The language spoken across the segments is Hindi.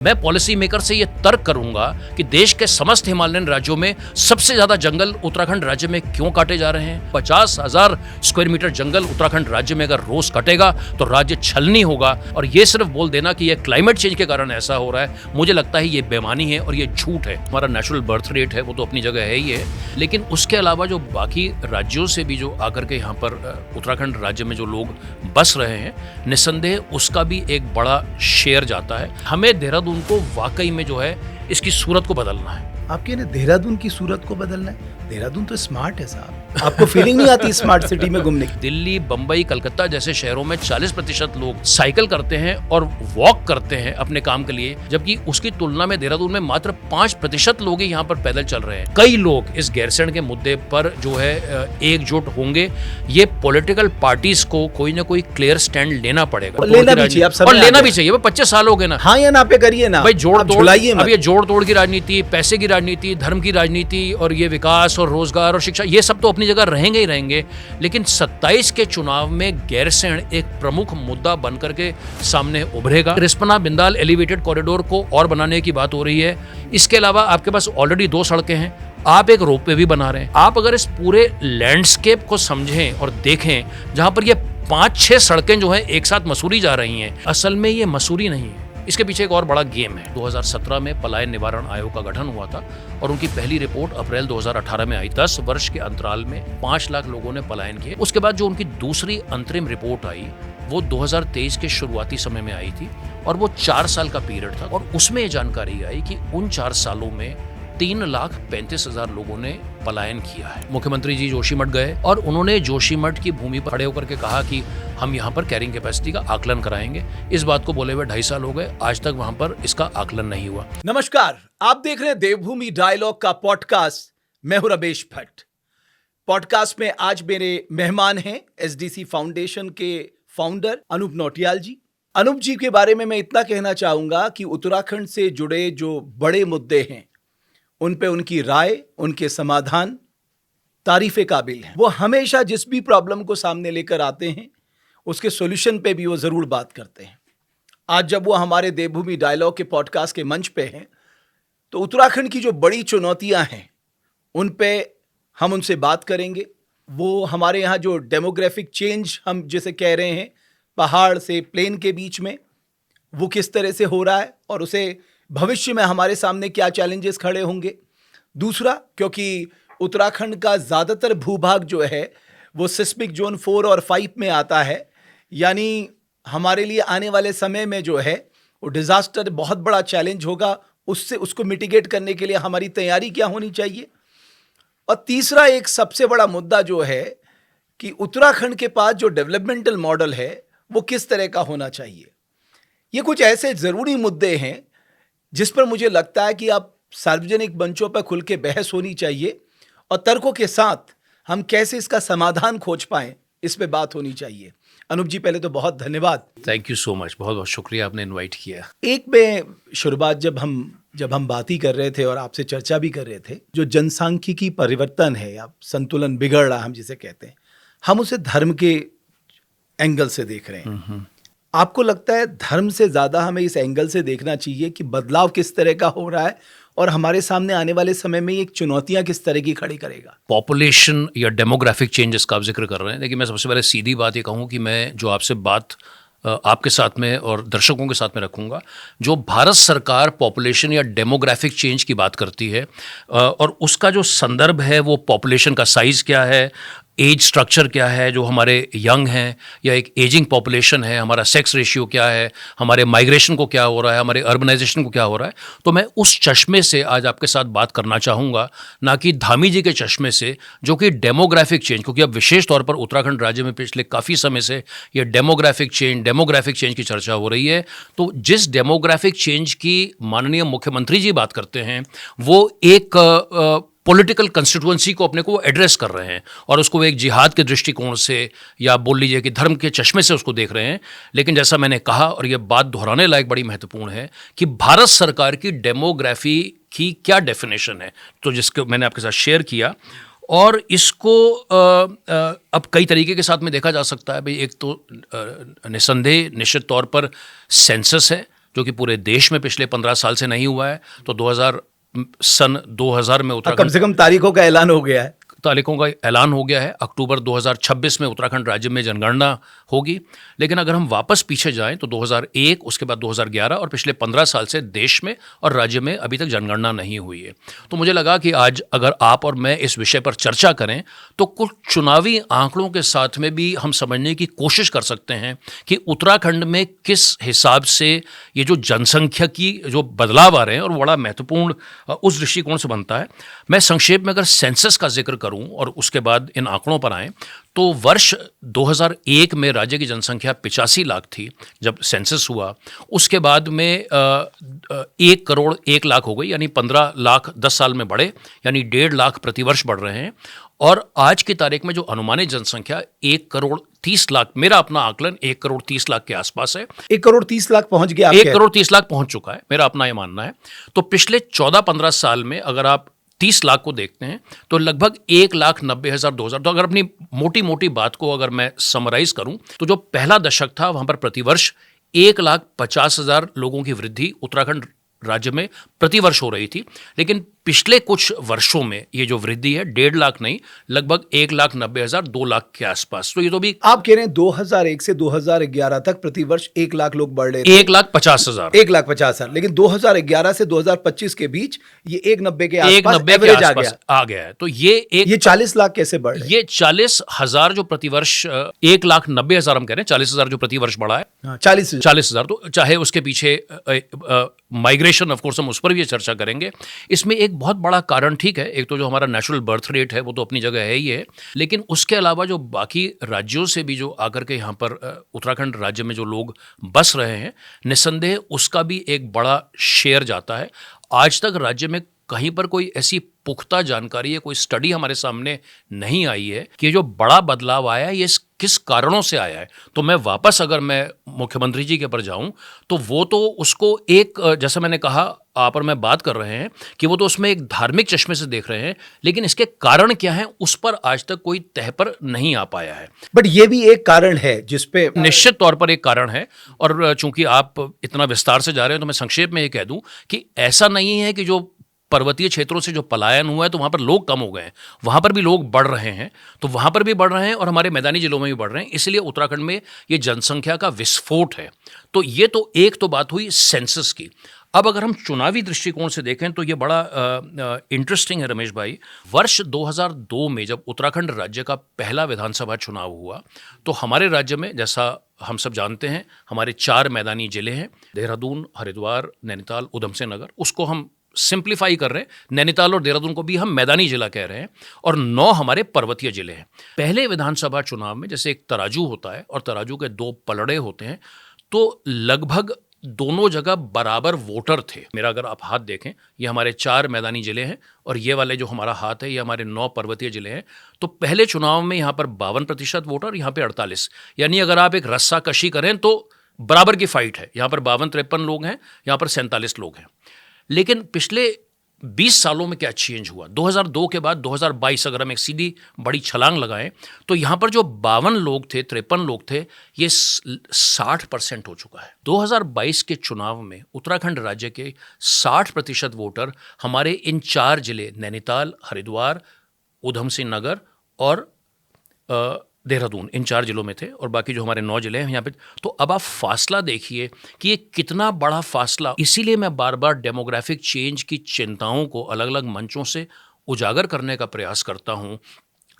मैं पॉलिसी मेकर से ये तर्क करूंगा कि देश के समस्त हिमालयन राज्यों में सबसे ज्यादा जंगल उत्तराखंड राज्य में क्यों काटे जा रहे हैं। 50,000 स्क्वायर मीटर जंगल उत्तराखंड राज्य में अगर रोज कटेगा तो राज्य छलनी होगा। और ये सिर्फ बोल देना कि ये क्लाइमेट चेंज के कारण ऐसा हो रहा है, मुझे लगता है ये बेमानी है और ये झूठ है। हमारा नेचुरल बर्थ रेट है वो तो अपनी जगह है ही है, लेकिन उसके अलावा जो बाकी राज्यों से भी जो आकर के यहाँ पर उत्तराखंड राज्य में जो लोग बस रहे हैं, निस्संदेह उसका भी एक बड़ा शेयर जाता है। हमें देहरादून को वाकई में जो है इसकी सूरत को बदलना है। आपके ने देहरादून की सूरत को बदलना है? देहरादून तो स्मार्ट है साहब, आपको फीलिंग नहीं आती स्मार्ट सिटी में घूमने की? दिल्ली, बंबई, कलकत्ता जैसे शहरों में 40% लोग साइकिल करते हैं और वॉक करते हैं अपने काम के लिए, जबकि उसकी तुलना में देहरादून में मात्र 5% लोग ही यहाँ पर पैदल चल रहे हैं। कई लोग इस गैरसैंण के मुद्दे पर जो है एकजुट होंगे। ये पॉलिटिकल पार्टीज को कोई ना कोई क्लियर स्टैंड लेना पड़ेगा, लेना भी चाहिए। और लेना भी चाहिए। 25 साल हो गए ना, हाँ या ना पे करिए ना भाई, जोड़ तोड़। अब ये जोड़ तोड़ की राजनीति, पैसे की राजनीति, धर्म की राजनीति और ये विकास और रोजगार और शिक्षा, ये सब तो अपनी जगह रहेंगे ही रहेंगे, लेकिन 27 के चुनाव में गैरसैंण एक प्रमुख मुद्दा बनकर के सामने उभरेगा। रिस्पना बिंदाल एलिवेटेड कॉरिडोर को और बनाने की बात हो रही है। इसके अलावा आपके पास ऑलरेडी 2 सड़कें हैं, आप एक रोपवे भी बना रहे हैं। आप अगर इस पूरे लैंडस्केप को समझें और देखें, जहां पर ये 5-6 सड़कें जो हैं एक साथ मसूरी जा रही हैं, असल में ये मसूरी नहीं है, इसके पीछे एक और बड़ा गेम है। 2017 में पलायन निवारण आयोग का गठन हुआ था और उनकी पहली रिपोर्ट अप्रैल 2018 में आई। 10 वर्ष के अंतराल में 5 लाख लोगों ने पलायन किए। उसके बाद जो उनकी दूसरी अंतरिम रिपोर्ट आई वो 2023 के शुरुआती समय में आई थी और वो 4 साल का पीरियड था। और उसमें ये जानकारी आई कि उन 4 सालों में 3,35,000 लोगों ने पलायन किया है। मुख्यमंत्री जी जोशीमठ गए और उन्होंने जोशीमठ की भूमि पर खड़े होकर के कहा कि हम यहाँ पर कैरिंग कैपेसिटी का आकलन कराएंगे। इस बात को बोले हुए 2.5 साल हो गए, आज तक वहां पर इसका आकलन नहीं हुआ। नमस्कार, आप देख रहे हैं देवभूमि डायलॉग का पॉडकास्ट। मैं हूं रमेश भट्ट। पॉडकास्ट में आज मेरे मेहमान हैं एसडीसी फाउंडेशन के फाउंडर अनूप नौटियाल जी। अनूप जी के बारे में मैं इतना कहना चाहूंगा कि उत्तराखंड से जुड़े जो बड़े मुद्दे हैं उन पे उनकी राय, उनके समाधान तारीफे काबिल हैं। वो हमेशा जिस भी प्रॉब्लम को सामने लेकर आते हैं उसके सॉल्यूशन पे भी वो ज़रूर बात करते हैं। आज जब वो हमारे देवभूमि डायलॉग के पॉडकास्ट के मंच पे हैं तो उत्तराखंड की जो बड़ी चुनौतियां हैं उन पे हम उनसे बात करेंगे। वो हमारे यहाँ जो डेमोग्राफिक चेंज हम जिसे कह रहे हैं, पहाड़ से प्लेन के बीच में, वो किस तरह से हो रहा है और उसे भविष्य में हमारे सामने क्या चैलेंजेस खड़े होंगे। दूसरा, क्योंकि उत्तराखंड का ज़्यादातर भूभाग जो है वो सिस्मिक जोन 4 और 5 में आता है, यानी हमारे लिए आने वाले समय में जो है वो डिज़ास्टर बहुत बड़ा चैलेंज होगा। उसको मिटिगेट करने के लिए हमारी तैयारी क्या होनी चाहिए। और तीसरा, एक सबसे बड़ा मुद्दा जो है कि उत्तराखंड के पास जो डेवलपमेंटल मॉडल है वो किस तरह का होना चाहिए। ये कुछ ऐसे ज़रूरी मुद्दे हैं जिस पर मुझे लगता है कि आप सार्वजनिक मंचों पर खुल के बहस होनी चाहिए और तर्कों के साथ हम कैसे इसका समाधान खोज पाएं, इस पे बात होनी चाहिए। अनूप जी, पहले तो बहुत धन्यवाद। थैंक यू सो मच, बहुत बहुत शुक्रिया, आपने इनवाइट किया। एक में शुरुआत जब हम बात ही कर रहे थे और आपसे चर्चा भी कर रहे थे, जो जनसांख्यिकी परिवर्तन है या संतुलन बिगड़ रहा हम जिसे कहते हैं, हम उसे धर्म के एंगल से देख रहे हैं। आपको लगता है धर्म से ज़्यादा हमें इस एंगल से देखना चाहिए कि बदलाव किस तरह का हो रहा है और हमारे सामने आने वाले समय में एक चुनौतियां किस तरह की खड़ी करेगा? पॉपुलेशन या डेमोग्राफिक चेंजेस का आप जिक्र कर रहे हैं। देखिए, मैं सबसे पहले सीधी बात ये कहूँ कि मैं जो आपसे बात आपके साथ में और दर्शकों के साथ में रखूंगा, जो भारत सरकार पॉपुलेशन या डेमोग्राफिक चेंज की बात करती है और उसका जो संदर्भ है वो पॉपुलेशन का साइज़ क्या है, एज स्ट्रक्चर क्या है, जो हमारे यंग हैं या एक एजिंग पॉपुलेशन है, हमारा सेक्स रेशियो क्या है, हमारे माइग्रेशन को क्या हो रहा है, हमारे अर्बनाइजेशन को क्या हो रहा है, तो मैं उस चश्मे से आज आपके साथ बात करना चाहूँगा, ना कि धामी जी के चश्मे से, जो कि डेमोग्राफिक चेंज, क्योंकि अब विशेष तौर पर उत्तराखंड राज्य में पिछले काफ़ी समय से ये डेमोग्राफिक चेंज की चर्चा हो रही है। तो जिस डेमोग्राफिक चेंज की माननीय मुख्यमंत्री जी बात करते हैं, वो एक पॉलिटिकल कंस्टिट्यूएंसी को अपने को एड्रेस कर रहे हैं और उसको एक जिहाद के दृष्टिकोण से या बोल लीजिए कि धर्म के चश्मे से उसको देख रहे हैं। लेकिन जैसा मैंने कहा, और ये बात दोहराने लायक बड़ी महत्वपूर्ण है, कि भारत सरकार की डेमोग्राफी की क्या डेफिनेशन है, तो जिसको मैंने आपके साथ शेयर किया। और इसको अब कई तरीके के साथ में देखा जा सकता है। भाई, एक तो निस्संदेह निश्चित तौर पर सेंसस है, जो कि पूरे देश में पिछले 15 साल से नहीं हुआ है। तो 2000 में कम उत्तराखंड से कम तारीखों का ऐलान हो गया है। तारीखों का ऐलान हो गया है। अक्टूबर 2026 में उत्तराखंड राज्य में जनगणना होगी। लेकिन अगर हम वापस पीछे जाएं तो 2001, उसके बाद 2011 और पिछले 15 साल से देश में और राज्य में अभी तक जनगणना नहीं हुई है। तो मुझे लगा कि आज अगर आप और मैं इस विषय पर चर्चा करें तो कुछ चुनावी आंकड़ों के साथ में भी हम समझने की कोशिश कर सकते हैं कि उत्तराखंड में किस हिसाब से ये जो जनसंख्या की जो बदलाव आ रहे हैं और बड़ा महत्वपूर्ण उस दृष्टिकोण से बनता है। मैं संक्षेप में अगर सेंसस का जिक्र करूं और उसके बाद इन आंकड़ों पर आएं तो वर्ष 2001 में राज्य की जनसंख्या 85 लाख थी जब सेंसस हुआ। उसके बाद में 1 करोड़ 1 लाख हो गई, यानी 15 लाख 10 साल में बढ़े, यानी 1.5 लाख प्रतिवर्ष बढ़ रहे हैं। और आज की तारीख में जो अनुमानित जनसंख्या 1 करोड़ 30 लाख, मेरा अपना आकलन 1 करोड़ 30 लाख के आसपास है। 1 करोड़ 30 लाख पहुंच गया। 1 करोड़ 30 लाख पहुंच चुका है, मेरा अपना ये मानना है। तो पिछले 14-15 साल में अगर आप 30 लाख को देखते हैं तो लगभग 1,90,000 2,000। तो अगर अपनी मोटी मोटी बात को अगर मैं समराइज करूं तो जो पहला दशक था वहां पर प्रतिवर्ष 1,50,000 लोगों की वृद्धि उत्तराखंड राज्य में प्रतिवर्ष हो रही थी। लेकिन पिछले कुछ वर्षों में ये जो वृद्धि है 1.5 लाख नहीं, लगभग 1,90,000 2 लाख के आसपास। तो ये तो भी आप कह रहे हैं 2001 से 2011 तक प्रतिवर्ष 1 लाख लोग बढ़ रहे थे। 1,50,000 1,50,000, लेकिन 2011 से 2025 के बीच ये 1,90 के आसपास 1,90 के एवरेज आसपास आ गया है। तो ये 40 लाख कैसे बढ़ रहे हैं? ये 40,000 जो प्रतिवर्ष 1,90,000 हम कह रहे हैं, 40,000 जो प्रतिवर्ष बढ़ा है, हाँ, 40,000। तो चाहे उसके पीछे माइग्रेशन, ऑफ कोर्स हम उस पर भी चर्चा करेंगे। इसमें एक बहुत बड़ा कारण, ठीक है, एक तो जो हमारा नेचुरल बर्थ रेट है वो तो अपनी जगह है ही है, लेकिन उसके अलावा जो बाकी राज्यों से भी जो आकर के यहाँ पर उत्तराखंड राज्य में जो लोग बस रहे हैं, निस्संदेह उसका भी एक बड़ा शेयर जाता है। आज तक राज्य में कहीं पर कोई ऐसी पुख्ता जानकारी है, कोई स्टडी हमारे सामने नहीं आई है कि ये जो बड़ा बदलाव आया है ये किस कारणों से आया है। तो मैं वापस अगर मैं मुख्यमंत्री जी के पर जाऊं तो वो तो उसको एक, जैसा मैंने कहा, आप और मैं बात कर रहे हैं कि वो तो उसमें एक धार्मिक चश्मे से देख रहे हैं, लेकिन इसके कारण क्या है उस पर आज तक कोई तह पर नहीं आ पाया है। बट ये भी एक कारण है जिसपे निश्चित तौर पर एक कारण है। और चूंकि आप इतना विस्तार से जा रहे हैं तो मैं संक्षेप में ये कह दूं कि ऐसा नहीं है कि जो पर्वतीय क्षेत्रों से जो पलायन हुआ है तो वहाँ पर लोग कम हो गए हैं, वहाँ पर भी लोग बढ़ रहे हैं। तो वहाँ पर भी बढ़ रहे हैं और हमारे मैदानी जिलों में भी बढ़ रहे हैं, इसलिए उत्तराखंड में ये जनसंख्या का विस्फोट है। तो ये तो एक तो बात हुई सेंसस की। अब अगर हम चुनावी दृष्टिकोण से देखें तो ये बड़ा इंटरेस्टिंग है रमेश भाई। वर्ष 2002 में जब उत्तराखंड राज्य का पहला विधानसभा चुनाव हुआ तो हमारे राज्य में, जैसा हम सब जानते हैं, हमारे 4 मैदानी जिले हैं, देहरादून, हरिद्वार, नैनीताल, उधम सिंह नगर। उसको हम सिंप्लीफाई कर रहे हैं, नैनीताल और देहरादून को भी हम मैदानी जिला कह रहे हैं, और 9 हमारे पर्वतीय जिले हैं। पहले विधानसभा चुनाव में जैसे एक तराजू होता है और तराजू के 2 पलड़े होते हैं, तो लगभग दोनों जगह बराबर वोटर थे। मेरा अगर आप हाथ देखें, ये हमारे 4 मैदानी जिले हैं और ये वाले जो हमारा हाथ है ये हमारे 9 पर्वतीय जिले हैं। तो पहले चुनाव में यहाँ पर 52% वोटर, यहाँ पे 48, यानी अगर आप एक रस्सा कशी करें तो बराबर की फाइट है। यहाँ पर 52-53 लोग हैं, यहाँ पर 47 लोग हैं। लेकिन पिछले 20 सालों में क्या चेंज हुआ, 2002 के बाद 2022 अगर हम एक सीधी बड़ी छलांग लगाएं तो यहाँ पर जो 52 लोग थे, 53 लोग थे, ये 60% हो चुका है। 2022 के चुनाव में उत्तराखंड राज्य के 60% वोटर हमारे इन 4 जिले नैनीताल, हरिद्वार, उधम सिंह नगर और देहरादून, इन 4 जिलों में थे, और बाकी जो हमारे 9 जिले हैं यहाँ पे। तो अब आप फासला देखिए कि ये कितना बड़ा फासला। इसीलिए मैं बार बार डेमोग्राफिक चेंज की चिंताओं को अलग अलग मंचों से उजागर करने का प्रयास करता हूँ,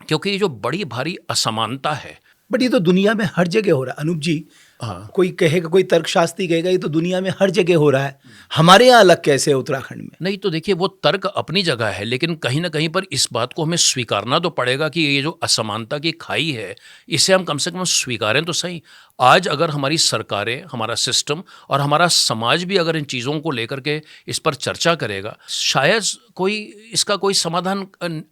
क्योंकि ये जो बड़ी भारी असमानता है। बट ये तो दुनिया में हर जगह हो रहा है अनूप जी। हाँ, कोई कहेगा, कोई तर्कशास्त्री कहेगा ये तो दुनिया में हर जगह हो रहा है, हमारे यहाँ अलग कैसे है उत्तराखंड में? नहीं तो देखिए, वो तर्क अपनी जगह है, लेकिन कहीं ना कहीं पर इस बात को हमें स्वीकारना तो पड़ेगा कि ये जो असमानता की खाई है इसे हम कम से कम स्वीकारें तो सही। आज अगर हमारी सरकारें, हमारा सिस्टम और हमारा समाज भी अगर इन चीज़ों को लेकर के इस पर चर्चा करेगा, शायद कोई इसका कोई समाधान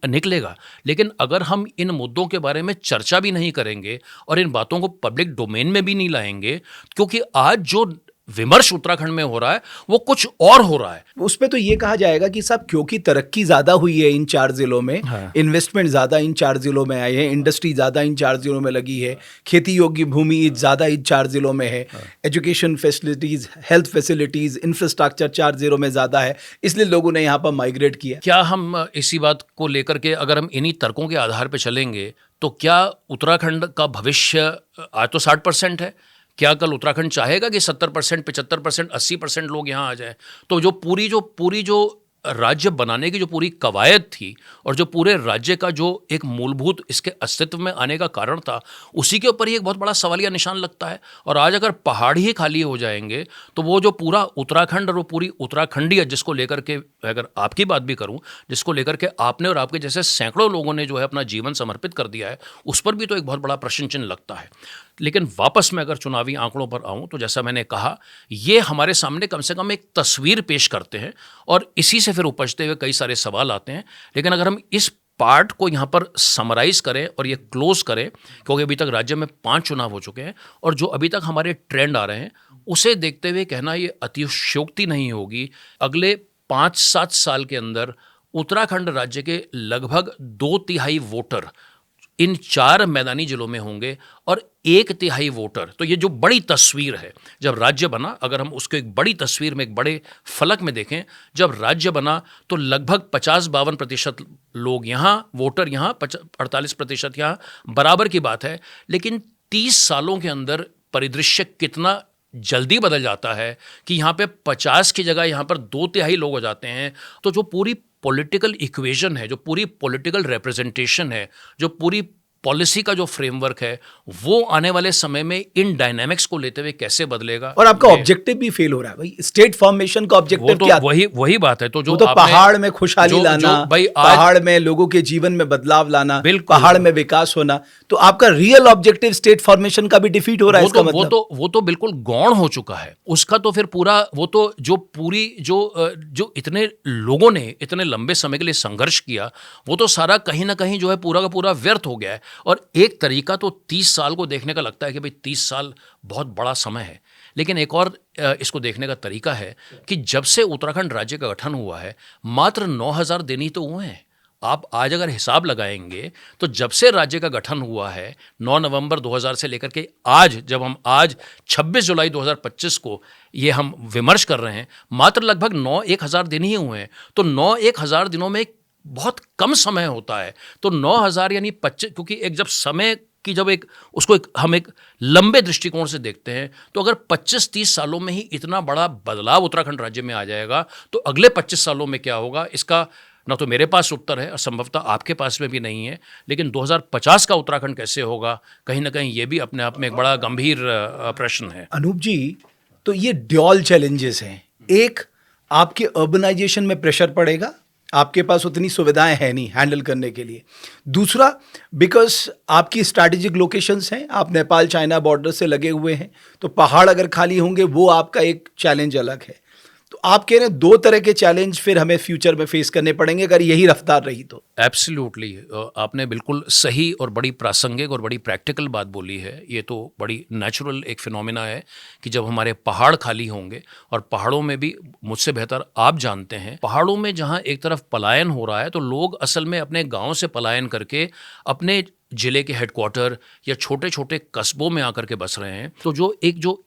निकलेगा। लेकिन अगर हम इन मुद्दों के बारे में चर्चा भी नहीं करेंगे और इन बातों को पब्लिक डोमेन में भी नहीं लाएंगे, क्योंकि आज जो विमर्श उत्तराखंड में हो रहा है वो कुछ और हो रहा है। उस पे तो ये कहा जाएगा कि साहब क्योंकि तरक्की ज्यादा हुई है इन 4 जिलों में, हाँ। इन्वेस्टमेंट ज्यादा इन 4 जिलों में आए हैं, इंडस्ट्री ज्यादा इन 4 जिलों में लगी है, खेती योग्य भूमि ज्यादा इन 4 जिलों में है, education facilities, health facilities, infrastructure 4 जिलों में ज्यादा है, इसलिए लोगों ने यहाँ पर माइग्रेट किया। क्या हम इसी बात को लेकर के अगर हम इन्हीं तर्कों के आधार पर चलेंगे तो क्या उत्तराखंड का भविष्य आज तो 60% है, क्या कल उत्तराखंड चाहेगा कि 70%, 75%, 80% लोग यहाँ आ जाएं? तो जो पूरी जो राज्य बनाने की जो पूरी कवायद थी और जो पूरे राज्य का जो एक मूलभूत इसके अस्तित्व में आने का कारण था, उसी के ऊपर ही एक बहुत बड़ा सवालिया निशान लगता है। और आज अगर पहाड़ ही खाली हो जाएंगे तो वो जो पूरा उत्तराखंड और वो पूरी उत्तराखंडीय जिसको लेकर के, अगर आपकी बात भी करूं, जिसको लेकर के आपने और आपके जैसे सैकड़ों लोगों ने जो है अपना जीवन समर्पित कर दिया है, उस पर भी तो एक बहुत बड़ा प्रश्न चिन्ह लगता है। लेकिन वापस मैं अगर चुनावी आंकड़ों पर आऊं तो जैसा मैंने कहा, ये हमारे सामने कम से कम एक तस्वीर पेश करते हैं और इसी से फिर उपजते हुए कई सारे सवाल आते हैं। लेकिन अगर हम इस पार्ट को यहाँ पर समराइज करें और ये क्लोज करें, क्योंकि अभी तक राज्य में 5 चुनाव हो चुके हैं और जो अभी तक हमारे ट्रेंड आ रहे हैं उसे देखते हुए कहना ये अतिशयोक्ति नहीं होगी, अगले 5-7 साल के अंदर उत्तराखंड राज्य के लगभग 2/3 वोटर इन 4 मैदानी जिलों में होंगे और 1/3 वोटर, तो ये जो बड़ी तस्वीर है जब राज्य बना, अगर हम उसको एक बड़ी तस्वीर में एक बड़े फलक में देखें, जब राज्य बना तो लगभग 50-52% लोग यहाँ, वोटर यहाँ, 48% यहाँ, बराबर की बात है। लेकिन 30 सालों के अंदर परिदृश्य कितना जल्दी बदल जाता है कि यहाँ पे 50 की जगह यहाँ पर 2/3 लोग हो जाते हैं। तो जो पूरी पॉलिटिकल इक्वेशन है, जो पूरी पॉलिटिकल रिप्रेजेंटेशन है, जो पूरी पॉलिसी का जो फ्रेमवर्क है, वो आने वाले समय में इन डायनामिक्स को लेते हुए कैसे बदलेगा। और आपका ऑब्जेक्टिव भी फेल हो रहा है भाई, स्टेट फॉर्मेशन का ऑब्जेक्टिव तो क्या? वही बात है। तो जो वो तो पहाड़ में खुशहाली लाना, भाई पहाड़ में लोगों के जीवन में बदलाव लाना, पहाड़ में विकास होना, तो आपका रियल ऑब्जेक्टिव स्टेट फॉर्मेशन का भी डिफीट हो रहा है। इसका मतलब वो तो बिल्कुल गौण हो चुका है उसका। तो फिर पूरा वो तो जो पूरी जो इतने लोगों ने इतने लंबे समय के लिए संघर्ष किया, वो तो सारा कहीं ना कहीं जो है पूरा का पूरा व्यर्थ हो गया है। और एक तरीका तो 30 साल को देखने का लगता है कि भाई 30 साल बहुत बड़ा समय है, लेकिन एक और इसको देखने का तरीका है कि जब से उत्तराखंड राज्य का गठन हुआ है मात्र 9,000 दिन ही तो हुए हैं। आप आज अगर हिसाब लगाएंगे तो जब से राज्य का गठन हुआ है 9 नवंबर 2000 से लेकर के आज, जब हम आज 26 जुलाई 2025 को ये हम विमर्श कर रहे हैं, मात्र लगभग 9-1,000 दिन ही हुए हैं। तो 9-1,000 दिनों में बहुत कम समय होता है। तो 9,000 यानी 25, क्योंकि एक जब समय की जब हम एक लंबे दृष्टिकोण से देखते हैं तो अगर 25-30 सालों में ही इतना बड़ा बदलाव उत्तराखंड राज्य में आ जाएगा तो अगले 25 सालों में क्या होगा, इसका ना तो मेरे पास उत्तर है और संभवतः आपके पास में भी नहीं है। लेकिन 2050 का उत्तराखंड कैसे होगा, कहीं ना कहीं ये भी अपने आप में एक बड़ा गंभीर प्रश्न है। अनूप जी, तो ये ड्यूअल चैलेंजेस हैं। एक, आपके अर्बनाइजेशन में प्रेशर पड़ेगा, आपके पास उतनी सुविधाएं हैं नहीं हैंडल करने के लिए। दूसरा, बिकॉज आपकी स्ट्रैटेजिक लोकेशंस हैं, आप नेपाल चाइना बॉर्डर से लगे हुए हैं, तो पहाड़ अगर खाली होंगे वो आपका एक चैलेंज अलग है। तो आप कह रहे हैं 2 तरह के चैलेंज फिर हमें फ्यूचर में फेस करने पड़ेंगे अगर यही रफ्तार रही तो। एब्सोल्युटली, आपने बिल्कुल सही और बड़ी प्रासंगिक और बड़ी प्रैक्टिकल बात बोली है। ये तो बड़ी नेचुरल एक फिनोमिना है कि जब हमारे पहाड़ खाली होंगे, और पहाड़ों में भी मुझसे बेहतर आप जानते हैं, पहाड़ों में जहाँ एक तरफ पलायन हो रहा है तो लोग असल में अपने गाँव से पलायन करके अपने जिले के हेडक्वार्टर या छोटे छोटे कस्बों में आकर के बस रहे हैं। तो जो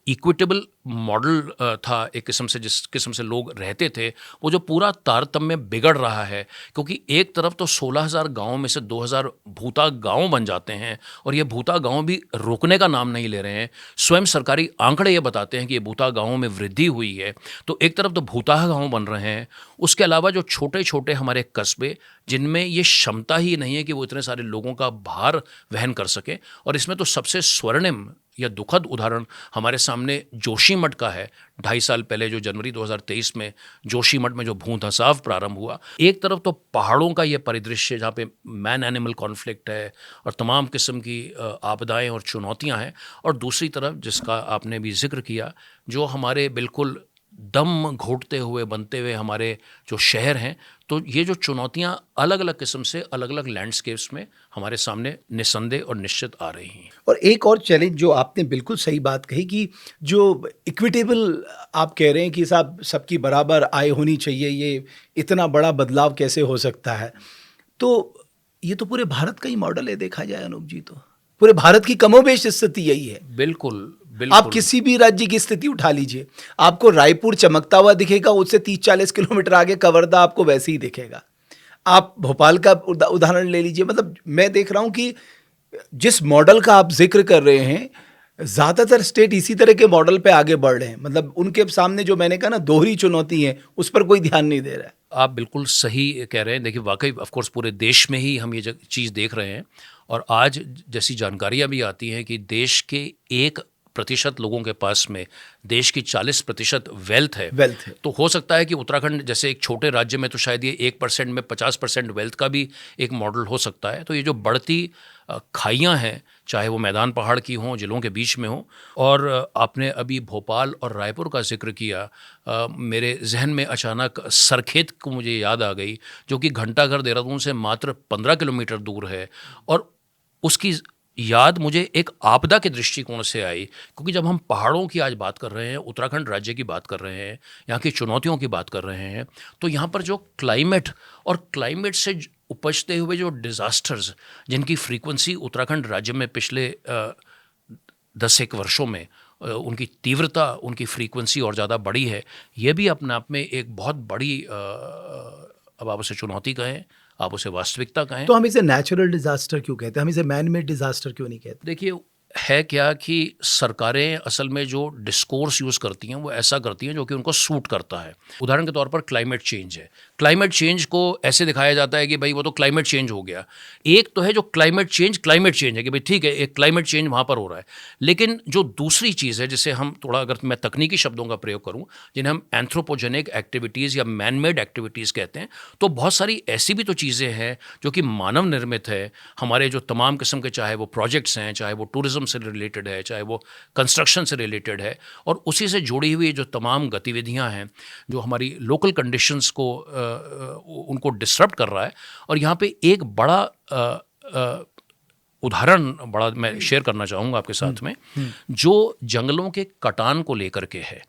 इक्विटेबल मॉडल था, एक किस्म से जिस किस्म से लोग रहते थे, वो जो पूरा तारतम्य बिगड़ रहा है, क्योंकि एक तरफ तो 16,000 गाँव में से 2,000 भूता गाँव बन जाते हैं और ये भूता गाँव भी रुकने का नाम नहीं ले रहे हैं। स्वयं सरकारी आंकड़े ये बताते हैं कि ये भूता गाँवों में वृद्धि हुई है। तो एक तरफ तो भूता गाँव बन रहे हैं, उसके अलावा जो छोटे छोटे हमारे कस्बे जिनमें ये क्षमता ही नहीं है कि वो इतने सारे लोगों का भार वहन कर सके। और इसमें तो सबसे स्वर्णिम या दुखद उदाहरण हमारे सामने जोशीमठ का है। 2.5 साल पहले जो जनवरी 2023 में जोशीमठ में जो भू धंसाव प्रारंभ हुआ, एक तरफ तो पहाड़ों का ये परिदृश्य जहाँ पे मैन एनिमल कॉन्फ्लिक्ट है और तमाम किस्म की आपदाएं और चुनौतियाँ हैं, और दूसरी तरफ जिसका आपने भी जिक्र किया, जो हमारे बिल्कुल दम घोटते हुए बनते हुए हमारे जो शहर हैं, तो ये जो चुनौतियां अलग अलग किस्म से अलग अलग लैंडस्केप्स में हमारे सामने निस्संदेह और निश्चित आ रही हैं। और एक और चैलेंज जो आपने बिल्कुल सही बात कही कि जो इक्विटेबल आप कह रहे हैं कि साहब सबकी बराबर आय होनी चाहिए, ये इतना बड़ा बदलाव कैसे हो सकता है? तो ये तो पूरे भारत का ही मॉडल है देखा जाए अनूप जी, तो पूरे भारत की कमोबेश स्थिति यही है। बिल्कुल आप बिल्कुल। किसी भी राज्य की स्थिति उठा लीजिए, आपको रायपुर चमकता हुआ दिखेगा, उससे 30-40 किलोमीटर आगे कवर्धा आपको वैसे ही दिखेगा। आप भोपाल का उदाहरण ले लीजिए, मतलब मैं देख रहा हूं कि जिस मॉडल का आप जिक्र कर रहे हैं, ज्यादातर स्टेट इसी तरह के मॉडल पे आगे बढ़ रहे हैं। मतलब उनके सामने जो मैंने कहा ना दोहरी चुनौती है, उस पर कोई ध्यान नहीं दे रहा है। आप बिल्कुल सही कह रहे हैं। देखिए वाकई ऑफ कोर्स पूरे देश में ही हम ये चीज़ देख रहे हैं, और आज जैसी जानकारियां भी आती हैं कि देश के 1% लोगों के पास में देश की 40% वेल्थ है। तो हो सकता है कि उत्तराखंड जैसे एक छोटे राज्य में तो शायद ये 1% में 50% वेल्थ का भी एक मॉडल हो सकता है। तो ये जो बढ़ती खाइयाँ हैं, चाहे वो मैदान पहाड़ की हों, जिलों के बीच में हों, और आपने अभी भोपाल और रायपुर का जिक्र किया, मेरे जहन में अचानक सरखेत को मुझे याद आ गई, जो कि घंटाघर देहरादून से मात्र 15 किलोमीटर दूर है। और उसकी याद मुझे एक आपदा के दृष्टिकोण से आई, क्योंकि जब हम पहाड़ों की आज बात कर रहे हैं, उत्तराखंड राज्य की बात कर रहे हैं, यहाँ की चुनौतियों की बात कर रहे हैं, तो यहाँ पर जो क्लाइमेट और क्लाइमेट से उपजते हुए जो डिज़ास्टर्स, जिनकी फ्रीक्वेंसी उत्तराखंड राज्य में पिछले 10 वर्षों में उनकी तीव्रता, उनकी फ्रीक्वेंसी और ज़्यादा बढ़ी है, ये भी अपने आप में एक बहुत बड़ी अब आप उसे चुनौती कहें, आप उसे वास्तविकता कहें। तो हम इसे नेचुरल डिजास्टर क्यों कहते हैं, हम इसे मैन मेड डिजास्टर क्यों नहीं कहते? देखिए है क्या कि सरकारें असल में जो डिस्कोर्स यूज़ करती हैं वो ऐसा करती हैं जो कि उनको सूट करता है। उदाहरण के तौर पर क्लाइमेट चेंज है। क्लाइमेट चेंज को ऐसे दिखाया जाता है कि भाई वो तो क्लाइमेट चेंज हो गया। एक तो है जो क्लाइमेट चेंज है कि भाई ठीक है, एक क्लाइमेट चेंज वहाँ पर हो रहा है, लेकिन जो दूसरी चीज़ है जिसे हम थोड़ा, अगर मैं तकनीकी शब्दों का प्रयोग करूँ, जिन्हें हम एंथ्रोपोजेनिक एक्टिविटीज़ या मैन मेड एक्टिविटीज़ कहते हैं, तो बहुत सारी ऐसी भी तो चीज़ें हैं जो कि मानव निर्मित है। हमारे जो तमाम किस्म के, चाहे वो प्रोजेक्ट्स हैं, चाहे वो टूरिज्म से रिलेटेड है, चाहे वो कंस्ट्रक्शन से रिलेटेड है, और उसी से जुड़ी हुई जो तमाम गतिविधियां हैं जो हमारी लोकल कंडीशंस को उनको डिसरप्ट कर रहा है। और यहाँ पे एक बड़ा उदाहरण मैं शेयर करना चाहूँगा आपके साथ में, जो जंगलों के कटान को लेकर के है।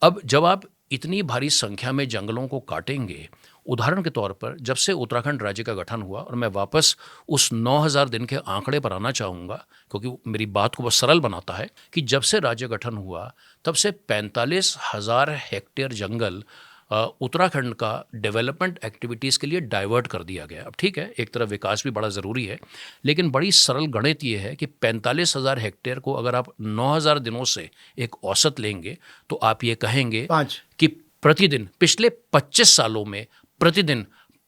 अब जब आप इतनी भारी संख्या में जंगलों को काटेंगे, उदाहरण के तौर पर जब से उत्तराखंड राज्य का गठन हुआ, और मैं वापस उस 9000 दिन के आंकड़े पर आना चाहूँगा क्योंकि मेरी बात को बहुत सरल बनाता है, कि जब से राज्य गठन हुआ तब से 45,000 हेक्टेयर जंगल उत्तराखंड का डेवलपमेंट एक्टिविटीज़ के लिए डाइवर्ट कर दिया गया। अब ठीक है, एक तरफ विकास भी बड़ा ज़रूरी है, लेकिन बड़ी सरल गणित ये है कि 45,000 हेक्टेयर को अगर आप 9000 दिनों से एक औसत लेंगे, तो आप ये कहेंगे कि प्रतिदिन पिछले 25 सालों में प्रतिदिन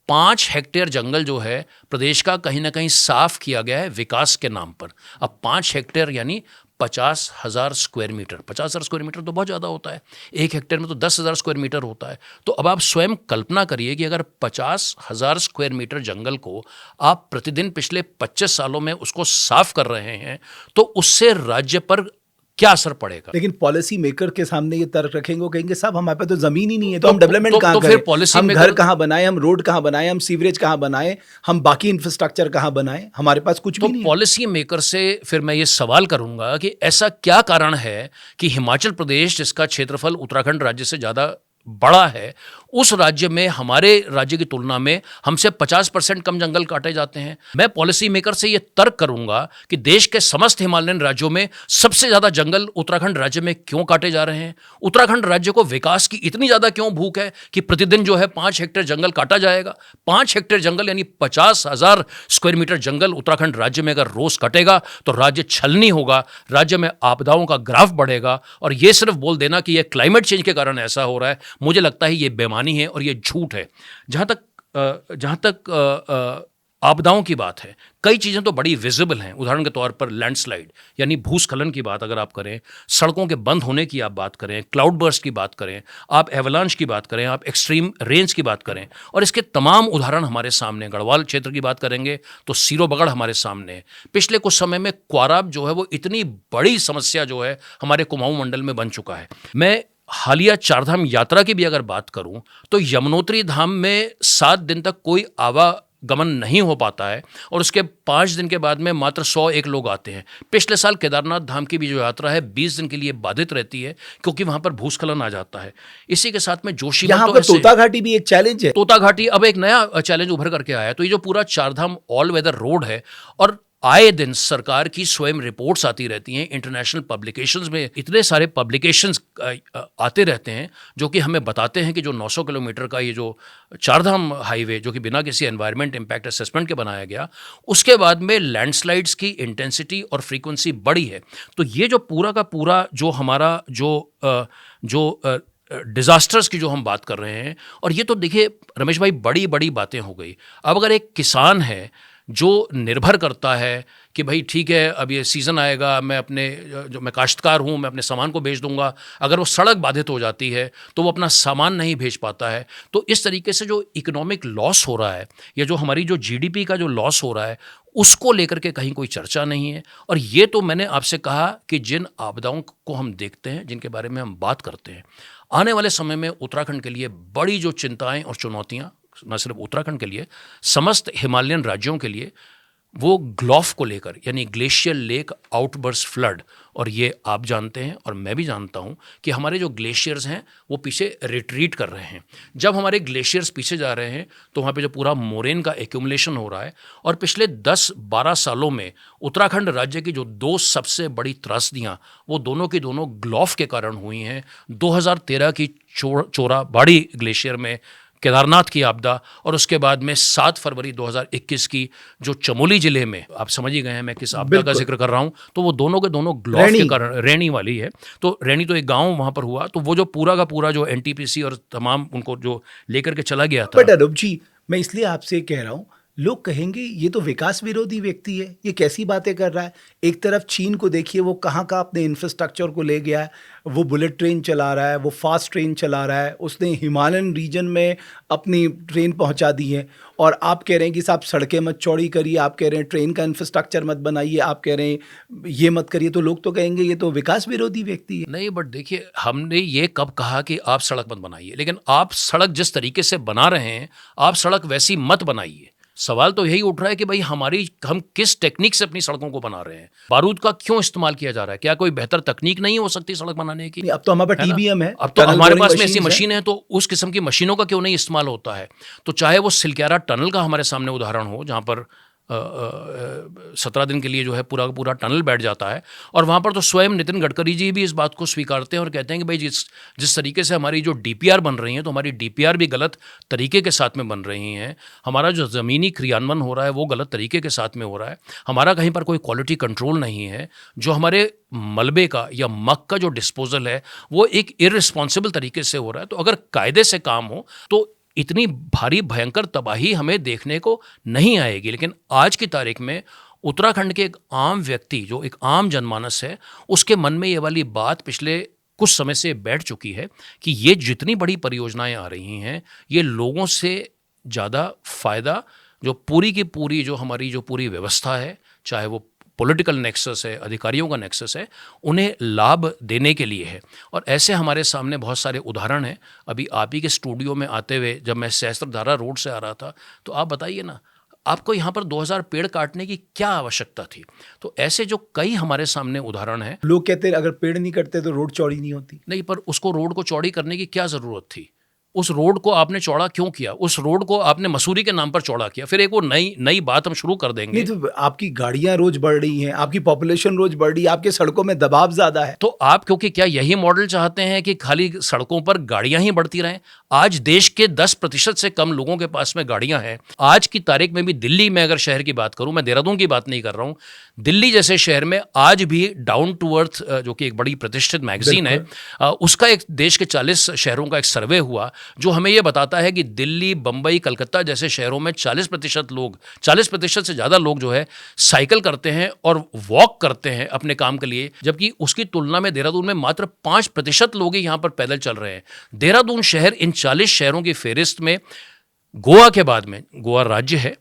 5 हेक्टेयर जंगल जो है प्रदेश का कहीं ना कहीं साफ किया गया है विकास के नाम पर। अब 5 हेक्टेयर यानी 50,000 स्क्वायर मीटर। 50,000 स्क्वायर मीटर तो बहुत ज़्यादा होता है, 1 हेक्टेयर में तो 10,000 स्क्वायर मीटर होता है। तो अब आप स्वयं कल्पना करिए कि अगर 50,000 स्क्वायर मीटर जंगल को आप प्रतिदिन पिछले 25 सालों में उसको साफ कर रहे हैं, तो उससे राज्य पर क्या असर पड़ेगा। लेकिन पॉलिसी मेकर के सामने ये तर्क रखेंगे, वो कहेंगे साहब हमारे पास तो जमीन ही नहीं है, तो हम डेवलपमेंट कहाँ करें, हम घर कहाँ बनाएं, हम रोड कहाँ बनाएं, हम सीवरेज कहाँ बनाएं, हम बाकी इंफ्रास्ट्रक्चर कहाँ बनाएं, हमारे पास कुछ भी नहीं है। पॉलिसी मेकर से फिर मैं ये सवाल करूंगा कि ऐसा क्या कारण है कि हिमाचल प्रदेश, जिसका क्षेत्रफल उत्तराखंड राज्य से ज़्यादा बड़ा है, उस राज्य में हमारे राज्य की तुलना में हमसे 50% कम जंगल काटे जाते हैं। मैं पॉलिसी मेकर से ये तर्क करूंगा कि देश के समस्त हिमालयन राज्यों में सबसे ज़्यादा जंगल उत्तराखंड राज्य में क्यों काटे जा रहे हैं। उत्तराखंड राज्य को विकास की इतनी ज़्यादा क्यों भूख है कि प्रतिदिन जो है 5 हेक्टेयर जंगल काटा जाएगा। 5 हेक्टेयर जंगल यानी 50,000 स्क्वायर मीटर जंगल उत्तराखंड राज्य में अगर रोज कटेगा तो राज्य छलनी होगा, राज्य में आपदाओं का ग्राफ बढ़ेगा। और ये सिर्फ बोल देना कि यह क्लाइमेट चेंज के कारण ऐसा हो रहा है, मुझे लगता है ये बेमानी है और ये झूठ है। जहाँ तक आपदाओं की बात है, कई चीज़ें तो बड़ी विजिबल हैं। उदाहरण के तौर पर लैंडस्लाइड यानी भूस्खलन की बात अगर आप करें, सड़कों के बंद होने की आप बात करें, क्लाउड बर्स्ट की बात करें, आप एवलांच की बात करें, आप एक्सट्रीम रेंज की बात करें, और इसके तमाम उदाहरण हमारे सामने। गढ़वाल क्षेत्र की बात करेंगे तो सीरो बगड़ हमारे सामने है। पिछले कुछ समय में क्वाराब जो है वो इतनी बड़ी समस्या जो है हमारे कुमाऊं मंडल में बन चुका है। मैं हालिया चारधाम यात्रा की भी अगर बात करूं तो यमुनोत्री धाम में 7 दिन तक कोई आवागमन नहीं हो पाता है और उसके 5 दिन के बाद में मात्र 101 लोग आते हैं। पिछले साल केदारनाथ धाम की भी जो यात्रा है 20 दिन के लिए बाधित रहती है क्योंकि वहां पर भूस्खलन आ जाता है। इसी के साथ में जोशीमठ यहाँ तो पर ऐसे तोता घाटी भी एक चैलेंज है। तोता घाटी अब एक नया चैलेंज उभर करके आया है। तो ये जो पूरा चारधाम ऑल वेदर रोड है और आए दिन सरकार की स्वयं रिपोर्ट्स आती रहती हैं, इंटरनेशनल पब्लिकेशंस में इतने सारे पब्लिकेशंस आते रहते हैं जो कि हमें बताते हैं कि जो 900 किलोमीटर का ये जो चारधाम हाईवे जो कि बिना किसी एनवायरमेंट इम्पैक्ट असेसमेंट के बनाया गया, उसके बाद में लैंडस्लाइड्स की इंटेंसिटी और फ्रीक्वेंसी बढ़ी है। तो ये जो पूरा का पूरा जो हमारा जो डिज़ास्टर्स की जो हम बात कर रहे हैं, और ये तो देखिए रमेश भाई बड़ी बड़ी बातें हो गई। अब अगर एक किसान है जो निर्भर करता है कि भाई ठीक है अब ये सीज़न आएगा, मैं काश्तकार हूँ, मैं अपने सामान को बेच दूंगा, अगर वो सड़क बाधित हो जाती है तो वो अपना सामान नहीं भेज पाता है। तो इस तरीके से जो इकोनॉमिक लॉस हो रहा है या जो हमारी जो जीडीपी का जो लॉस हो रहा है उसको लेकर के कहीं कोई चर्चा नहीं है। और ये तो मैंने आपसे कहा कि जिन आपदाओं को हम देखते हैं, जिनके बारे में हम बात करते हैं, आने वाले समय में उत्तराखंड के लिए बड़ी जो चिंताएं और चुनौतियां, न सिर्फ उत्तराखंड के लिए, समस्त हिमालयन राज्यों के लिए, वो ग्लॉफ को लेकर यानी ग्लेशियर लेक आउटबर्स्ट फ्लड। और ये आप जानते हैं और मैं भी जानता हूं कि हमारे जो ग्लेशियर्स हैं वो पीछे रिट्रीट कर रहे हैं। जब हमारे ग्लेशियर्स पीछे जा रहे हैं तो वहाँ पे जो पूरा मोरेन का एक्यूमुलेशन हो रहा है, और पिछले 10-12 सालों में उत्तराखंड राज्य की जो 2 सबसे बड़ी त्रासदियाँ वो दोनों की दोनों ग्लॉफ के कारण हुई हैं। 2013 की चोराबाड़ी ग्लेशियर में केदारनाथ की आपदा, और उसके बाद में 7 फरवरी 2021 की जो चमोली जिले में, आप समझ ही गए हैं मैं किस आपदा का जिक्र कर रहा हूं, तो वो दोनों के दोनों ग्लॉफ के कारण, रैनी वाली है। तो रैनी तो एक गांव वहां पर हुआ, तो वो जो पूरा का पूरा जो एनटीपीसी और तमाम उनको जो लेकर के चला गया था। बट अरूप जी, मैं इसलिए आपसे कह रहा हूं, लोग कहेंगे ये तो विकास विरोधी व्यक्ति है, ये कैसी बातें कर रहा है। एक तरफ चीन को देखिए, वो कहाँ का अपने इंफ्रास्ट्रक्चर को ले गया है, वो बुलेट ट्रेन चला रहा है, वो फास्ट ट्रेन चला रहा है, उसने हिमालयन रीजन में अपनी ट्रेन पहुंचा दी है। और आप कह रहे हैं कि साहब सड़कें मत चौड़ी करिए, आप कह रहे हैं ट्रेन का इंफ्रास्ट्रक्चर मत बनाइए, आप कह रहे हैं ये मत करिए, तो लोग तो कहेंगे ये तो विकास विरोधी व्यक्ति है। नहीं, बट देखिए हमने ये कब कहा कि आप सड़क मत बनाइए, लेकिन आप सड़क जिस तरीके से बना रहे हैं आप सड़क वैसी मत बनाइए। सवाल तो यही उठ रहा है कि भाई हम किस टेक्निक से अपनी सड़कों को बना रहे हैं, बारूद का क्यों इस्तेमाल किया जा रहा है, क्या कोई बेहतर तकनीक नहीं हो सकती सड़क बनाने की? अब तो हमारे पास टीबीएम है, अब तो हमारे पास में ऐसी मशीन है, तो उस किस्म की मशीनों का क्यों नहीं इस्तेमाल होता है? तो चाहे वो सिलक्यारा टनल का हमारे सामने उदाहरण हो, जहाँ पर 17 दिन के लिए जो है पूरा पूरा टनल बैठ जाता है, और वहाँ पर तो स्वयं नितिन गडकरी जी भी इस बात को स्वीकारते हैं और कहते हैं कि भाई जिस तरीके से हमारी जो डीपीआर बन रही हैं, तो हमारी डीपीआर भी गलत तरीके के साथ में बन रही हैं, हमारा जो ज़मीनी क्रियान्वयन हो रहा है वो गलत तरीके के साथ में हो रहा है, हमारा कहीं पर कोई क्वालिटी कंट्रोल नहीं है, जो हमारे मलबे का या मक का जो डिस्पोजल है वो एक इररिस्पॉन्सिबल तरीके से हो रहा है। तो अगर कायदे से काम हो तो इतनी भारी भयंकर तबाही हमें देखने को नहीं आएगी। लेकिन आज की तारीख में उत्तराखंड के एक आम व्यक्ति, जो एक आम जनमानस है, उसके मन में ये वाली बात पिछले कुछ समय से बैठ चुकी है कि ये जितनी बड़ी परियोजनाएं आ रही हैं, ये लोगों से ज़्यादा फ़ायदा जो पूरी की पूरी जो हमारी जो पूरी व्यवस्था है, चाहे वो पॉलिटिकल नेक्सस है, अधिकारियों का नेक्सस है, उन्हें लाभ देने के लिए है। और ऐसे हमारे सामने बहुत सारे उदाहरण हैं। अभी आप ही के स्टूडियो में आते हुए जब मैं सहस्त्रधारा रोड से आ रहा था, तो आप बताइए ना, आपको यहाँ पर 2000 पेड़ काटने की क्या आवश्यकता थी? तो ऐसे जो कई हमारे सामने उदाहरण हैं। लोग कहते हैं अगर पेड़ नहीं कटते तो रोड चौड़ी नहीं होती। नहीं, पर उसको रोड को चौड़ी करने की क्या ज़रूरत थी? उस रोड को आपने चौड़ा क्यों किया? उस रोड को आपने मसूरी के नाम पर चौड़ा किया। फिर एक वो नई बात हम शुरू कर देंगे। नहीं, तो आपकी गाड़ियां रोज बढ़ रही हैं, आपकी पॉपुलेशन रोज बढ़ रही है, आपके सड़कों में दबाव ज्यादा है। तो आप क्योंकि क्या यही मॉडल चाहते हैं कि खाली सड़कों पर गाड़ियां ही बढ़ती रहें? आज देश के 10% से कम लोगों के पास में गाड़ियां हैं। आज की तारीख में भी दिल्ली में अगर शहर की बात करूं, मैं देहरादून की बात नहीं कर रहा हूं, दिल्ली जैसे शहर में आज भी डाउन टू अर्थ जो कि एक बड़ी प्रतिष्ठित मैगजीन है, उसका एक देश के 40 शहरों का एक सर्वे हुआ जो हमें यह बताता है कि दिल्ली, बंबई, कलकत्ता जैसे शहरों में 40% से ज़्यादा लोग जो है साइकिल करते हैं और वॉक करते हैं अपने काम के लिए, जबकि उसकी तुलना में देहरादून में मात्र 5% लोग ही यहाँ पर पैदल चल रहे हैं। देहरादून शहर इन 40 शहरों की फहरिस्त में गोवा के बाद में, गोवा राज्य है,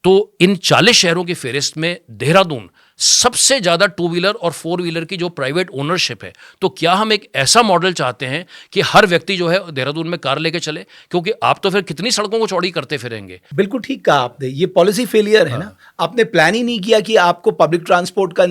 तो इन 40 शहरों की फहरिस्त में देहरादून सबसे ज़्यादा टू व्हीलर और फोर व्हीलर की जो प्राइवेट ओनरशिप है। तो क्या हम एक ऐसा मॉडल चाहते हैं कि हर व्यक्ति जो है देहरादून में कार लेके चले? क्योंकि आप तो फिर कितनी सड़कों को चौड़ी करते फिरेंगे। बिल्कुल ठीक कहा आपने, ये पॉलिसी फेलियर है ना। आपने प्लान ही नहीं किया कि आपको पब्लिक ट्रांसपोर्ट का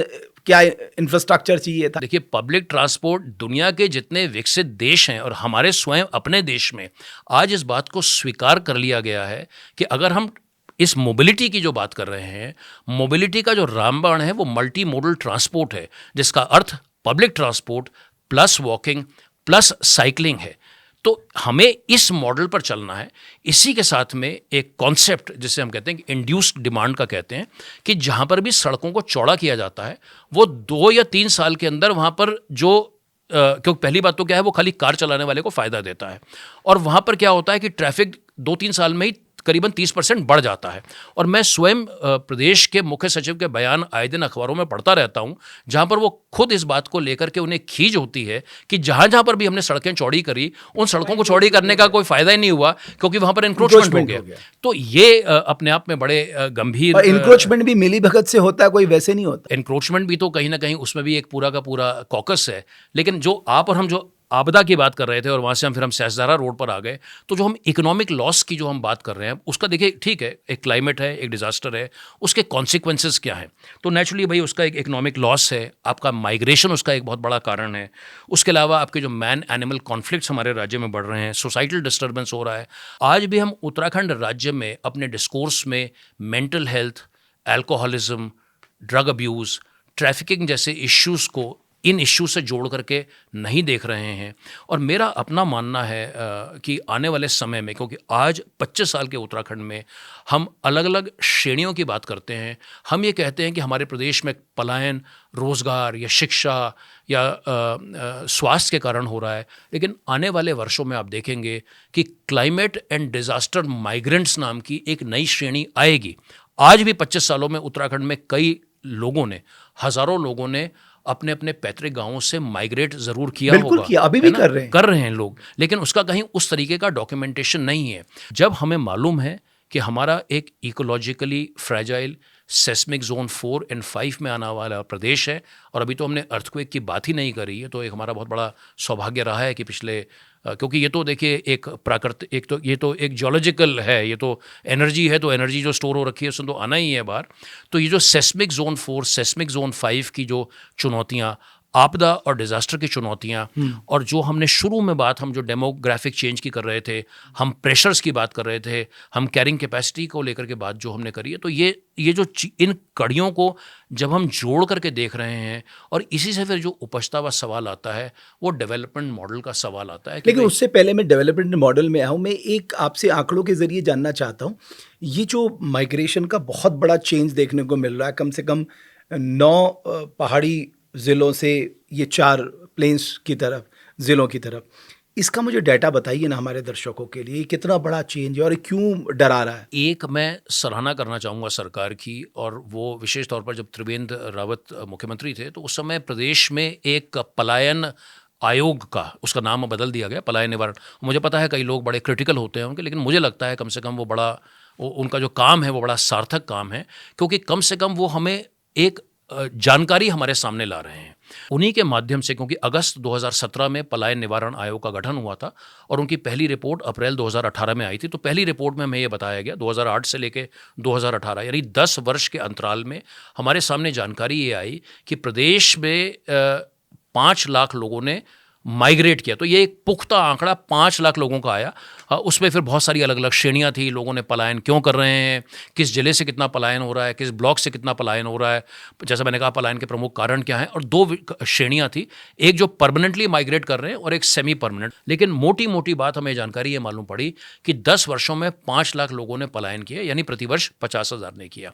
क्या इंफ्रास्ट्रक्चर चाहिए था। देखिए, पब्लिक ट्रांसपोर्ट दुनिया के जितने विकसित देश हैं और हमारे स्वयं अपने देश में आज इस बात को स्वीकार कर लिया गया है कि अगर हम इस मोबिलिटी की जो बात कर रहे हैं, मोबिलिटी का जो रामबाण है वो मल्टी मोडल ट्रांसपोर्ट है, जिसका अर्थ public transport plus walking plus cycling है। तो हमें इस मॉडल पर चलना है। इसी के साथ में एक कॉन्सेप्ट जिसे हम कहते हैं कि इंड्यूस्ड डिमांड का कहते हैं, कि जहाँ पर भी सड़कों को चौड़ा किया जाता है वो 2 या 3 साल के अंदर वहाँ पर जो क्योंकि पहली बात तो क्या है, वो खाली कार चलाने वाले को फ़ायदा देता है, और वहाँ पर क्या होता है कि ट्रैफिक 2-3 साल में ही करीबन 30% बढ़ जाता है। और मैं स्वयं प्रदेश के मुख्य सचिव के बयान आए दिन अखबारों में पढ़ता रहता हूँ, जहाँ पर वो खुद इस बात को लेकर के उन्हें खीज होती है कि जहाँ जहाँ पर भी हमने सड़कें चौड़ी करी, उन सड़कों को चौड़ी करने का कोई फ़ायदा ही नहीं हुआ, क्योंकि वहाँ पर इंक्रोचमेंट हो गया। तो ये अपने आप में बड़े गंभीर। इंक्रोचमेंट भी मिली भगत से होता है, कोई वैसे नहीं होता। इंक्रोचमेंट भी तो कहीं ना कहीं उसमें भी एक पूरा का पूरा कॉकस है। लेकिन जो आप और हम जो आपदा की बात कर रहे थे और वहाँ से हम सैसदारा रोड पर आ गए, तो जो हम इकोनॉमिक लॉस की जो हम बात कर रहे हैं उसका देखिए, ठीक है, एक क्लाइमेट है, एक डिजास्टर है, उसके कॉन्सिक्वेंसेस क्या हैं? तो नेचुरली भाई उसका एक इकोनॉमिक लॉस है, आपका माइग्रेशन उसका एक बहुत बड़ा कारण है। उसके अलावा आपके जो मैन एनिमल कॉन्फ्लिक्ट्स हमारे राज्य में बढ़ रहे हैं, सोसाइटल डिस्टर्बेंस हो रहा है। आज भी हम उत्तराखंड राज्य में अपने डिस्कोर्स में mental health, alcoholism, drug abuse, trafficking जैसे इश्यूज़ को इन इश्यू से जोड़ करके नहीं देख रहे हैं। और मेरा अपना मानना है कि आने वाले समय में, क्योंकि आज 25 साल के उत्तराखंड में हम अलग अलग श्रेणियों की बात करते हैं, हम ये कहते हैं कि हमारे प्रदेश में पलायन रोज़गार या शिक्षा या स्वास्थ्य के कारण हो रहा है, लेकिन आने वाले वर्षों में आप देखेंगे कि क्लाइमेट एंड डिज़ास्टर माइग्रेंट्स नाम की एक नई श्रेणी आएगी। आज भी 25 सालों में उत्तराखंड में कई लोगों ने, हज़ारों लोगों ने अपने अपने पैतृक गांवों से माइग्रेट जरूर किया होगा। बिल्कुल किया, अभी भी कर रहे हैं लोग, लेकिन उसका कहीं उस तरीके का डॉक्यूमेंटेशन नहीं है। जब हमें मालूम है कि हमारा एक इकोलॉजिकली फ्रेजाइल सेस्मिक जोन 4 और 5 में आने वाला प्रदेश है, और अभी तो हमने अर्थक्वेक की बात ही नहीं करी है, तो एक हमारा बहुत बड़ा सौभाग्य रहा है कि पिछले क्योंकि ये तो देखिए एक प्राकृतिक, एक तो ये तो एक जियोलॉजिकल है, ये तो एनर्जी है, तो एनर्जी जो स्टोर हो रखी है उसमें तो आना ही है बाहर। तो ये जो सेस्मिक जोन 4, सेस्मिक जोन 5 की जो चुनौतियाँ, आपदा और डिज़ास्टर की चुनौतियाँ, और जो हमने शुरू में बात, हम जो डेमोग्राफिक चेंज की कर रहे थे, हम प्रेशर्स की बात कर रहे थे, हम कैरिंग कैपेसिटी को लेकर के बात जो हमने करी है, तो ये जो इन कड़ियों को जब हम जोड़ करके देख रहे हैं, और इसी से फिर जो उपजता हुआ सवाल आता है वो डेवलपमेंट मॉडल का सवाल आता है। लेकिन उससे पहले मैं डेवलपमेंट मॉडल में आऊँ, मैं एक आपसे आंकड़ों के जरिए जानना चाहता हूँ, ये जो माइग्रेशन का बहुत बड़ा चेंज देखने को मिल रहा है, कम से कम 9 पहाड़ी ज़िलों से ये 4 प्लेन्स की तरफ, ज़िलों की तरफ, इसका मुझे डाटा बताइए ना हमारे दर्शकों के लिए, कितना बड़ा चेंज है और क्यों डरा रहा है? एक मैं सराहना करना चाहूँगा सरकार की, और वो विशेष तौर पर जब त्रिवेंद्र रावत मुख्यमंत्री थे तो उस समय प्रदेश में एक पलायन आयोग का, उसका नाम बदल दिया गया, पलायन निवारण। मुझे पता है कई लोग बड़े क्रिटिकल होते हैं उनके, लेकिन मुझे लगता है कम से कम वो बड़ा, उनका जो काम है वो बड़ा सार्थक काम है, क्योंकि कम से कम वो हमें एक जानकारी हमारे सामने ला रहे हैं उन्हीं के माध्यम से। क्योंकि अगस्त 2017 में पलायन निवारण आयोग का गठन हुआ था और उनकी पहली रिपोर्ट अप्रैल 2018 में आई थी। तो पहली रिपोर्ट में हमें ये बताया गया 2008 से लेके 2018 यानी 10 वर्ष के अंतराल में हमारे सामने जानकारी ये आई कि प्रदेश में 5 लाख लोगों ने माइग्रेट किया। तो ये एक पुख्ता आंकड़ा 5 लाख लोगों का आया। उसमें फिर बहुत सारी अलग अलग श्रेणियां थी, लोगों ने पलायन क्यों कर रहे हैं, किस जिले से कितना पलायन हो रहा है, किस ब्लॉक से कितना पलायन हो रहा है, जैसा मैंने कहा पलायन के प्रमुख कारण क्या हैं। और 2 श्रेणियां थी, एक जो परमानेंटली माइग्रेट कर रहे हैं और एक सेमी परमानेंट। लेकिन मोटी मोटी बात हमें जानकारी ये मालूम पड़ी कि 10 वर्षों में 5 लाख लोगों ने पलायन किया, यानी प्रतिवर्ष 50,000 ने किया।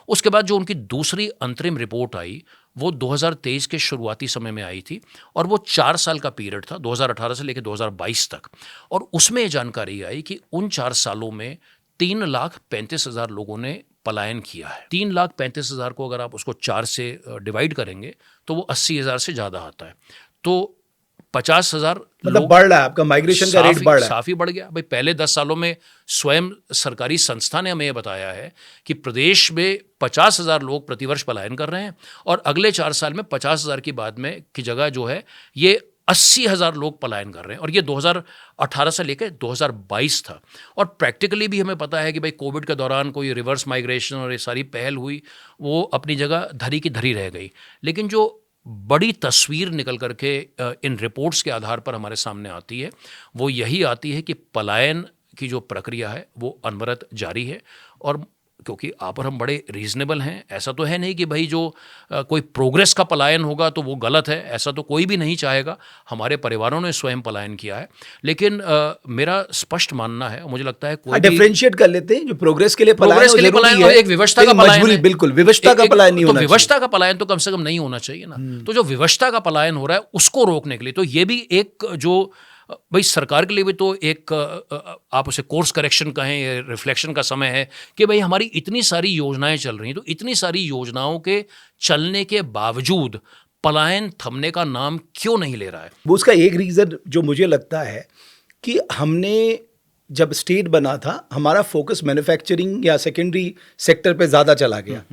उसके बाद जो उनकी दूसरी अंतरिम रिपोर्ट आई वो 2023 के शुरुआती समय में आई थी, और वो 4 साल का पीरियड था, 2018 से लेकर 2022 तक। और उसमें ये जानकारी आई कि उन 4 सालों में 3,35,000 लोगों ने पलायन किया है। 3,35,000 को अगर आप उसको 4 से डिवाइड करेंगे तो वो 80,000 से ज़्यादा आता है। तो 50,000 मतलब लोग बढ़ रहा है, आपका माइग्रेशन का रेट बढ़ रहा है। काफी बढ़ गया भाई। पहले 10 सालों में स्वयं सरकारी संस्था ने हमें यह बताया है कि प्रदेश में 50,000 लोग प्रतिवर्ष पलायन कर रहे हैं और अगले 4 साल में 50,000 की बाद में की जगह जो है ये 80,000 लोग पलायन कर रहे हैं। और ये 2018 से लेकर 2022 था। और प्रैक्टिकली भी हमें पता है कि भाई कोविड के दौरान कोई रिवर्स माइग्रेशन और ये सारी पहल हुई, वो अपनी जगह धरी की धरी रह गई। लेकिन जो बड़ी तस्वीर निकल करके इन रिपोर्ट्स के आधार पर हमारे सामने आती है, वो यही आती है कि पलायन की जो प्रक्रिया है वो अनवरत जारी है। और क्योंकि आप और हम बड़े रीजनेबल हैं, ऐसा तो है नहीं कि भाई जो कोई प्रोग्रेस का पलायन होगा तो वो गलत है, ऐसा तो कोई भी नहीं चाहेगा। हमारे परिवारों ने स्वयं पलायन किया है। लेकिन मेरा स्पष्ट मानना है, मुझे लगता है कोई भी डिफरेंशिएट कर लेते हैं, जो प्रोग्रेस के लिए प्रोग्रेस के लिए पलायन और एक विवशता का पलायन है। बिल्कुल विवशता का पलायन नहीं तो होना चाहिए। विवशता का पलायन तो कम से कम नहीं होना चाहिए ना। तो जो विवशता का पलायन हो रहा है उसको रोकने के लिए तो ये भी एक जो भाई सरकार के लिए भी तो एक आप उसे कोर्स करेक्शन कहें, रिफ्लेक्शन का समय है कि भाई हमारी इतनी सारी योजनाएं चल रही हैं, तो इतनी सारी योजनाओं के चलने के बावजूद पलायन थमने का नाम क्यों नहीं ले रहा है। वो उसका एक रीज़न जो मुझे लगता है कि हमने जब स्टेट बना था, हमारा फोकस मैन्युफैक्चरिंग या सेकेंडरी सेक्टर पे ज़्यादा चला गया।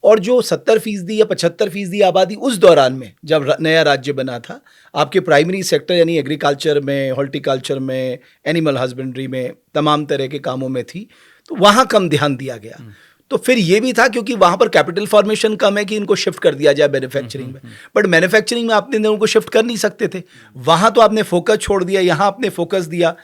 और जो 70% या 75% आबादी उस दौरान में जब नया राज्य बना था, आपके प्राइमरी सेक्टर यानी एग्रीकल्चर में, हॉर्टिकल्चर में, एनिमल हस्बेंड्री में, तमाम तरह के कामों में थी, तो वहाँ कम ध्यान दिया गया। तो फिर ये भी था क्योंकि वहाँ पर कैपिटल फॉर्मेशन कम है कि इनको शिफ्ट कर दिया जाए मैन्युफैक्चरिंग में। बट मैन्युफैक्चरिंग में आपने उनको शिफ्ट कर नहीं सकते थे, वहाँ तो आपने फोकस छोड़ दिया, यहाँ आपने फोकस दिया।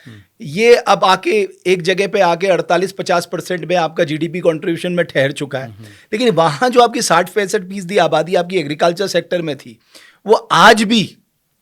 ये अब आके एक जगह पे आके 48-50% में आपका जीडीपी कंट्रीब्यूशन में ठहर चुका है। लेकिन वहाँ जो आपकी 60-65% आबादी आपकी एग्रीकल्चर सेक्टर में थी, वो आज भी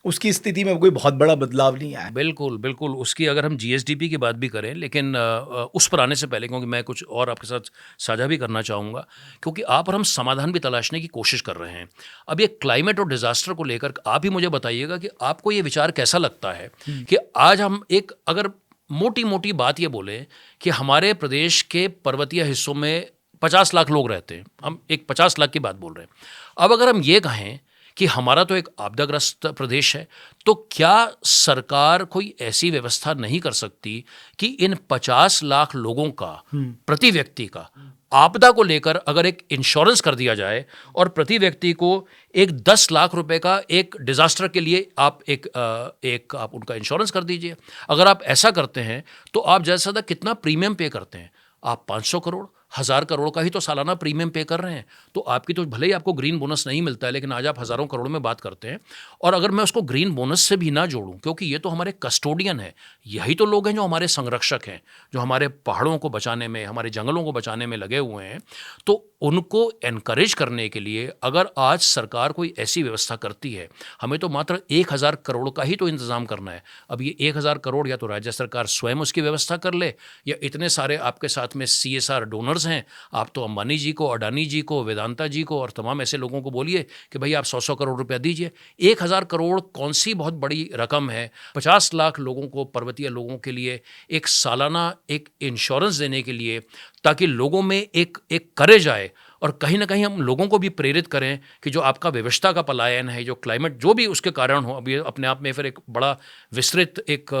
उसकी स्थिति में कोई बहुत बड़ा बदलाव नहीं आया। बिल्कुल बिल्कुल। उसकी अगर हम जीएसडीपी की बात भी करें, लेकिन उस पर आने से पहले, क्योंकि मैं कुछ और आपके साथ साझा भी करना चाहूँगा, क्योंकि आप और हम समाधान भी तलाशने की कोशिश कर रहे हैं। अब ये क्लाइमेट और डिजास्टर को लेकर आप ही मुझे बताइएगा कि आपको ये विचार कैसा लगता है कि आज हम एक अगर मोटी मोटी बात ये बोले कि हमारे प्रदेश के पर्वतीय हिस्सों में 50 लाख लोग रहते हैं, हम एक 50 लाख की बात बोल रहे हैं। अब अगर हम ये कहें कि हमारा तो एक आपदाग्रस्त प्रदेश है, तो क्या सरकार कोई ऐसी व्यवस्था नहीं कर सकती कि इन 50 लाख लोगों का प्रति व्यक्ति का आपदा को लेकर अगर एक इंश्योरेंस कर दिया जाए और प्रति व्यक्ति को एक 10 लाख रुपए का एक डिजास्टर के लिए आप एक आप उनका इंश्योरेंस कर दीजिए। अगर आप ऐसा करते हैं तो आप जैसा था कितना प्रीमियम पे करते हैं, आप 500 करोड़ 1000 करोड़ का ही तो सालाना प्रीमियम पे कर रहे हैं। तो आपकी तो भले ही आपको ग्रीन बोनस नहीं मिलता है, लेकिन आज आप हज़ारों करोड़ में बात करते हैं। और अगर मैं उसको ग्रीन बोनस से भी ना जोड़ूं, क्योंकि ये तो हमारे कस्टोडियन है, यही तो लोग हैं जो हमारे संरक्षक हैं, जो हमारे पहाड़ों को बचाने में, हमारे जंगलों को बचाने में लगे हुए हैं, तो उनको एनकरेज करने के लिए अगर आज सरकार कोई ऐसी व्यवस्था करती है, हमें तो मात्र 1000 करोड़ का ही तो इंतज़ाम करना है। अब ये 1000 करोड़ या तो राज्य सरकार स्वयं उसकी व्यवस्था कर ले, या इतने सारे आपके साथ में CSR डोनर्स हैं, आप तो अंबानी जी को, अडानी जी को, वेदांता जी को और तमाम ऐसे लोगों को बोलिए कि भाई आप 100 करोड़ रुपया दीजिए। 1000 करोड़ कौन सी बहुत बड़ी रकम है 50 लाख लोगों को, पर्वतीय लोगों के लिए एक सालाना एक इंश्योरेंस देने के लिए, ताकि लोगों में एक करेज आए और कहीं ना कहीं हम लोगों को भी प्रेरित करें कि जो आपका विवशता का पलायन है, जो क्लाइमेट जो भी उसके कारण हो, अब ये अपने आप में फिर एक बड़ा विस्तृत एक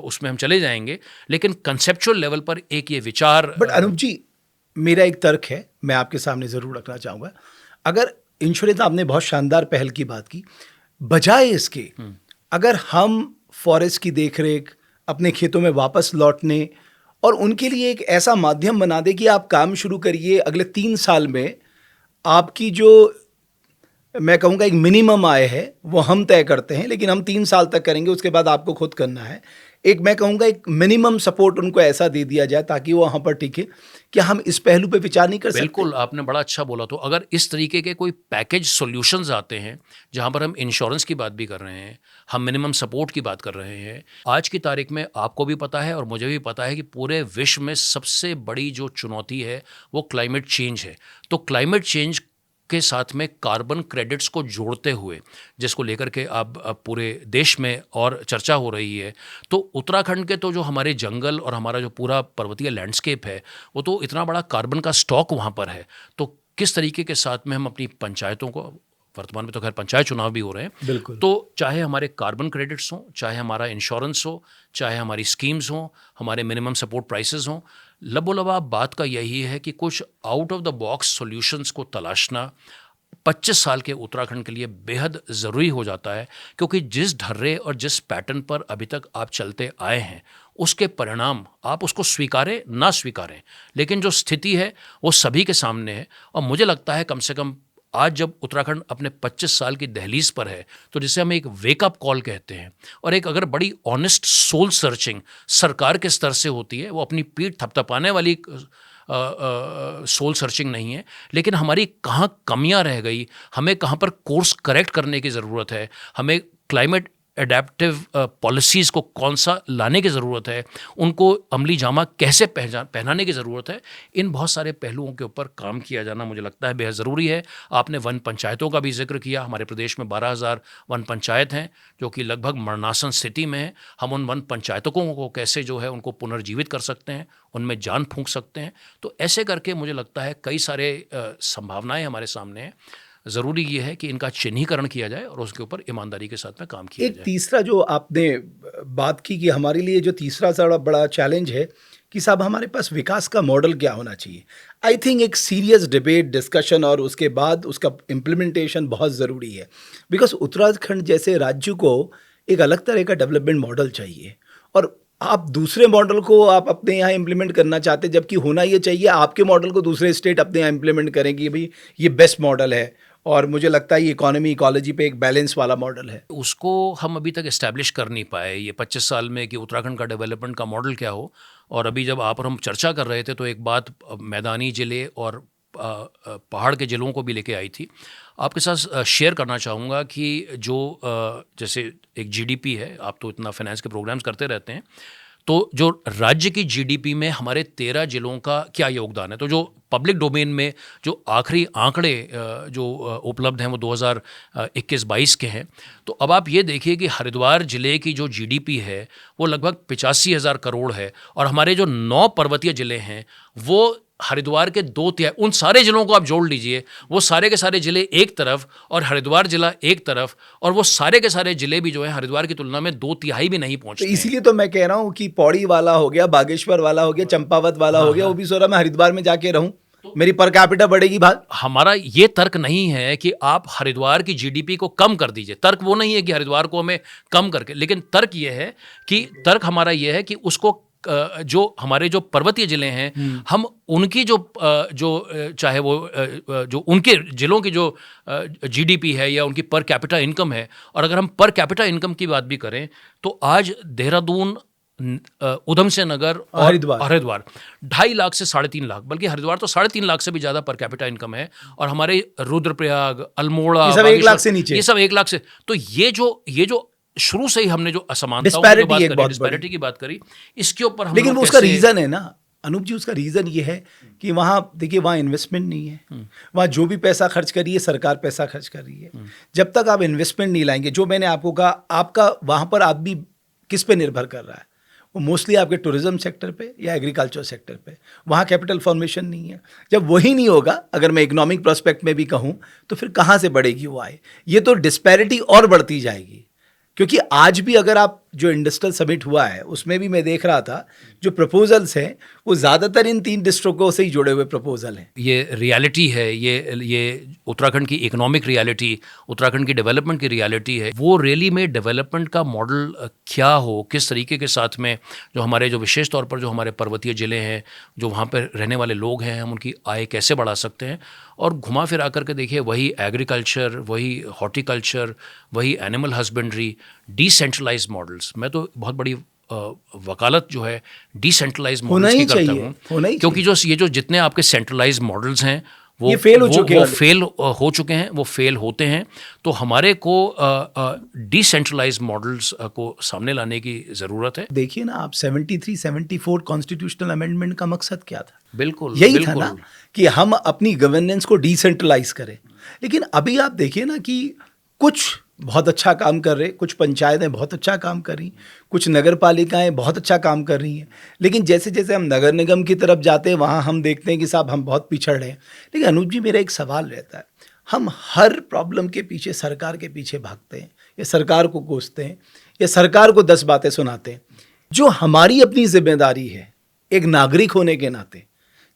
उसमें हम चले जाएंगे, लेकिन कंसेप्चुअल लेवल पर एक ये विचार। बट अनूप जी, मेरा एक तर्क है, मैं आपके सामने ज़रूर रखना चाहूँगा। अगर इंश्योरेंस, आपने बहुत शानदार पहल की बात की, बजाय इसके अगर हम फॉरेस्ट की देखरेख, अपने खेतों में वापस लौटने और उनके लिए एक ऐसा माध्यम बना दे कि आप काम शुरू करिए, अगले 3 साल में आपकी जो मैं कहूँगा एक मिनिमम आय है वो हम तय करते हैं, लेकिन हम 3 साल तक करेंगे, उसके बाद आपको खुद करना है। एक मैं कहूँगा एक मिनिमम सपोर्ट उनको ऐसा दे दिया जाए ताकि वो वहाँ पर टिके। क्या हम इस पहलू पे विचार नहीं कर सकते? बिल्कुल, आपने बड़ा अच्छा बोला। तो अगर इस तरीके के कोई पैकेज सॉल्यूशंस आते हैं, जहाँ पर हम इंश्योरेंस की बात भी कर रहे हैं, हम मिनिमम सपोर्ट की बात कर रहे हैं, आज की तारीख में आपको भी पता है और मुझे भी पता है कि पूरे विश्व में सबसे बड़ी जो चुनौती है वो क्लाइमेट चेंज है। तो क्लाइमेट चेंज के साथ में कार्बन क्रेडिट्स को जोड़ते हुए, जिसको लेकर के अब पूरे देश में और चर्चा हो रही है, तो उत्तराखंड के तो जो हमारे जंगल और हमारा जो पूरा पर्वतीय लैंडस्केप है, वो तो इतना बड़ा कार्बन का स्टॉक वहाँ पर है। तो किस तरीके के साथ में हम अपनी पंचायतों को, वर्तमान में तो खैर पंचायत चुनाव भी हो रहे हैं। बिल्कुल। तो चाहे हमारे कार्बन क्रेडिट्स हों, चाहे हमारा इंश्योरेंस हो, चाहे हमारी स्कीम्स हों, हमारे मिनिमम सपोर्ट प्राइसेस हों, लबोलबाब बात का यही है कि कुछ out of the box solutions को तलाशना 25 साल के उत्तराखंड के लिए बेहद ज़रूरी हो जाता है, क्योंकि जिस ढर्रे और जिस पैटर्न पर अभी तक आप चलते आए हैं उसके परिणाम आप उसको स्वीकारें ना स्वीकारें, लेकिन जो स्थिति है वो सभी के सामने है। और मुझे लगता है कम से कम आज जब उत्तराखंड अपने 25 साल की दहलीज पर है, तो जिसे हम एक वेकअप कॉल कहते हैं, और एक अगर बड़ी ऑनेस्ट सोल सर्चिंग सरकार के स्तर से होती है, वो अपनी पीठ थपथपाने वाली सोल सर्चिंग नहीं है, लेकिन हमारी कहाँ कमियां रह गई, हमें कहाँ पर कोर्स करेक्ट करने की ज़रूरत है, हमें क्लाइमेट एडेप्टिव पॉलिसीज़ को कौन सा लाने की ज़रूरत है, उनको अमली जामा कैसे पहनाने की ज़रूरत है, इन बहुत सारे पहलुओं के ऊपर काम किया जाना मुझे लगता है बेहद ज़रूरी है। आपने वन पंचायतों का भी जिक्र किया। हमारे प्रदेश में 12,000 वन पंचायत हैं जो कि लगभग मरणासन स्थिति में हैं। हम उन वन पंचायतों को कैसे जो है उनको पुनर्जीवित कर सकते हैं, उनमें जान फूंक सकते हैं। तो ऐसे करके मुझे लगता है कई सारे संभावनाएं हमारे सामने हैं। ज़रूरी ये है कि इनका चिन्हीकरण किया जाए और उसके ऊपर ईमानदारी के साथ में काम किया जाए। एक तीसरा जो आपने बात की कि हमारे लिए जो तीसरा बड़ा चैलेंज है कि साहब हमारे पास विकास का मॉडल क्या होना चाहिए। आई थिंक एक सीरियस डिबेट डिस्कशन और उसके बाद उसका इम्प्लीमेंटेशन बहुत ज़रूरी है, बिकॉज उत्तराखंड जैसे राज्य को एक अलग तरह का डेवलपमेंट मॉडल चाहिए, और आप दूसरे मॉडल को आप अपने यहाँ इम्प्लीमेंट करना चाहते, जबकि होना ये चाहिए आपके मॉडल को दूसरे स्टेट अपने यहाँ इम्प्लीमेंट करेंगे, भाई ये बेस्ट मॉडल है। और मुझे लगता है ये इकोनॉमी इकोलॉजी पे एक बैलेंस वाला मॉडल है। उसको हम अभी तक इस्टेब्लिश कर नहीं पाए ये 25 साल में कि उत्तराखंड का डेवलपमेंट का मॉडल क्या हो। और अभी जब आप और हम चर्चा कर रहे थे तो एक बात मैदानी ज़िले और पहाड़ के ज़िलों को भी लेके आई थी। आपके साथ शेयर करना चाहूँगा कि जो जैसे एक जीडीपी है, आप तो इतना फाइनेंस के प्रोग्राम्स करते रहते हैं, तो जो राज्य की जीडीपी में हमारे 13 जिलों का क्या योगदान है, तो जो पब्लिक डोमेन में जो आखिरी आंकड़े जो उपलब्ध हैं वो 2021-22 के हैं। तो अब आप ये देखिए कि हरिद्वार ज़िले की जो जीडीपी है वो लगभग 85,000 करोड़ है, और हमारे जो 9 पर्वतीय ज़िले हैं वो हरिद्वार के 2/3, उन सारे ज़िलों को आप जोड़ लीजिए, वो सारे के सारे ज़िले एक तरफ और हरिद्वार ज़िला एक तरफ, और वो सारे के सारे ज़िले भी जो है हरिद्वार की तुलना में 2/3 भी नहीं पहुँचते। तो इसीलिए तो मैं कह रहा हूँ कि पौड़ी वाला हो गया, बागेश्वर वाला हो गया, चंपावत वाला हो गया, वो भी सोच रहा मैं हरिद्वार में जाके रहूँ, मेरी पर कैपिटा बढ़ेगी। भाग हमारा ये तर्क नहीं है कि आप हरिद्वार की जीडीपी को कम कर दीजिए। तर्क वो नहीं है कि हरिद्वार को हमें कम करके, लेकिन तर्क हमारा ये है कि उसको जो हमारे जो पर्वतीय जिले हैं, हम उनकी जो चाहे वो जो उनके जिलों की जो जीडीपी है या उनकी पर कैपिटा इनकम है, और अगर हम पर कैपिटा इनकम की बात भी करें तो आज देहरादून, उधम सिंह नगर और हरिद्वार 2.5 लाख से 3.5 लाख, बल्कि हरिद्वार तो 3.5 लाख से भी ज़्यादा पर कैपिटा इनकम है, और हमारे रुद्रप्रयाग, अल्मोड़ा, ये सब 1 लाख से नीचे, ये सब 1 लाख से। तो ये जो शुरू से ही हमने जो असमानताओं डिस्पैरिटी की बात करी, इसके ऊपर हम, लेकिन वो उसका रीज़न है ना अनूप जी, उसका रीज़न ये है कि वहाँ देखिए वहाँ इन्वेस्टमेंट नहीं है, वहाँ जो भी पैसा खर्च करी है सरकार पैसा खर्च कर रही है। जब तक आप इन्वेस्टमेंट नहीं लाएंगे, जो मैंने आपको कहा, आपका वहाँ पर आदमी किस पे निर्भर कर रहा है, वो मोस्टली आपके टूरिज्म सेक्टर पे या एग्रीकल्चर सेक्टर पे। वहाँ कैपिटल फॉर्मेशन नहीं है। जब वही नहीं होगा, अगर मैं इकोनॉमिक प्रोस्पेक्ट में भी कहूँ, तो फिर कहाँ से बढ़ेगी वो आय? ये तो डिस्पैरिटी और बढ़ती जाएगी। क्योंकि आज भी अगर आप जो इंडस्ट्रियल समिट हुआ है उसमें भी मैं देख रहा था, जो प्रपोजल्स हैं वो ज़्यादातर इन 3 डिस्ट्रिक्टों से ही जुड़े हुए प्रपोजल हैं। ये रियलिटी है, ये उत्तराखंड की इकोनॉमिक रियलिटी, उत्तराखंड की डेवलपमेंट की रियलिटी है। वो रियली में डेवलपमेंट का मॉडल क्या हो, किस तरीके के साथ में जो हमारे जो विशेष तौर पर जो हमारे पर्वतीय ज़िले हैं, जो वहाँ पर रहने वाले लोग हैं, हम उनकी आय कैसे बढ़ा सकते हैं। और घुमा फिरा करके देखिए, वही एग्रीकल्चर, वही हॉर्टिकल्चर, वही एनिमल हस्बेंड्री, डिसेंट्रलाइज्ड मॉडल्स। मैं तो बहुत बड़ी वकालत जो है डिसेंट्रलाइज्ड मॉडल्स की करता हूँ, क्योंकि जो जितने आपके सेंट्रलाइज्ड मॉडल्स हैं वो फेल हो चुके हैं, वो फेल होते हैं। तो हमारे को डिसेंट्रलाइज्ड मॉडल्स को सामने लाने की ज़रूरत है। देखिए ना आप, 73-74 कॉन्स्टिट्यूशनल अमेंडमेंट का मकसद क्या था? बिल्कुल यही था ना कि हम अपनी गवर्नेंस को डिसेंट्रलाइज करें। लेकिन अभी आप देखिए ना कि कुछ बहुत अच्छा काम कर रहे, कुछ पंचायतें बहुत अच्छा काम कर रही, कुछ नगर पालिकाएँ बहुत अच्छा काम कर रही हैं, लेकिन जैसे जैसे हम नगर निगम की तरफ जाते हैं वहाँ हम देखते हैं कि साहब हम बहुत पिछड़ रहे हैं। लेकिन अनूप जी, मेरा एक सवाल रहता है, हम हर प्रॉब्लम के पीछे सरकार के पीछे भागते हैं, या सरकार को कोसते हैं, या सरकार को 10 बातें सुनाते हैं। जो हमारी अपनी जिम्मेदारी है एक नागरिक होने के नाते,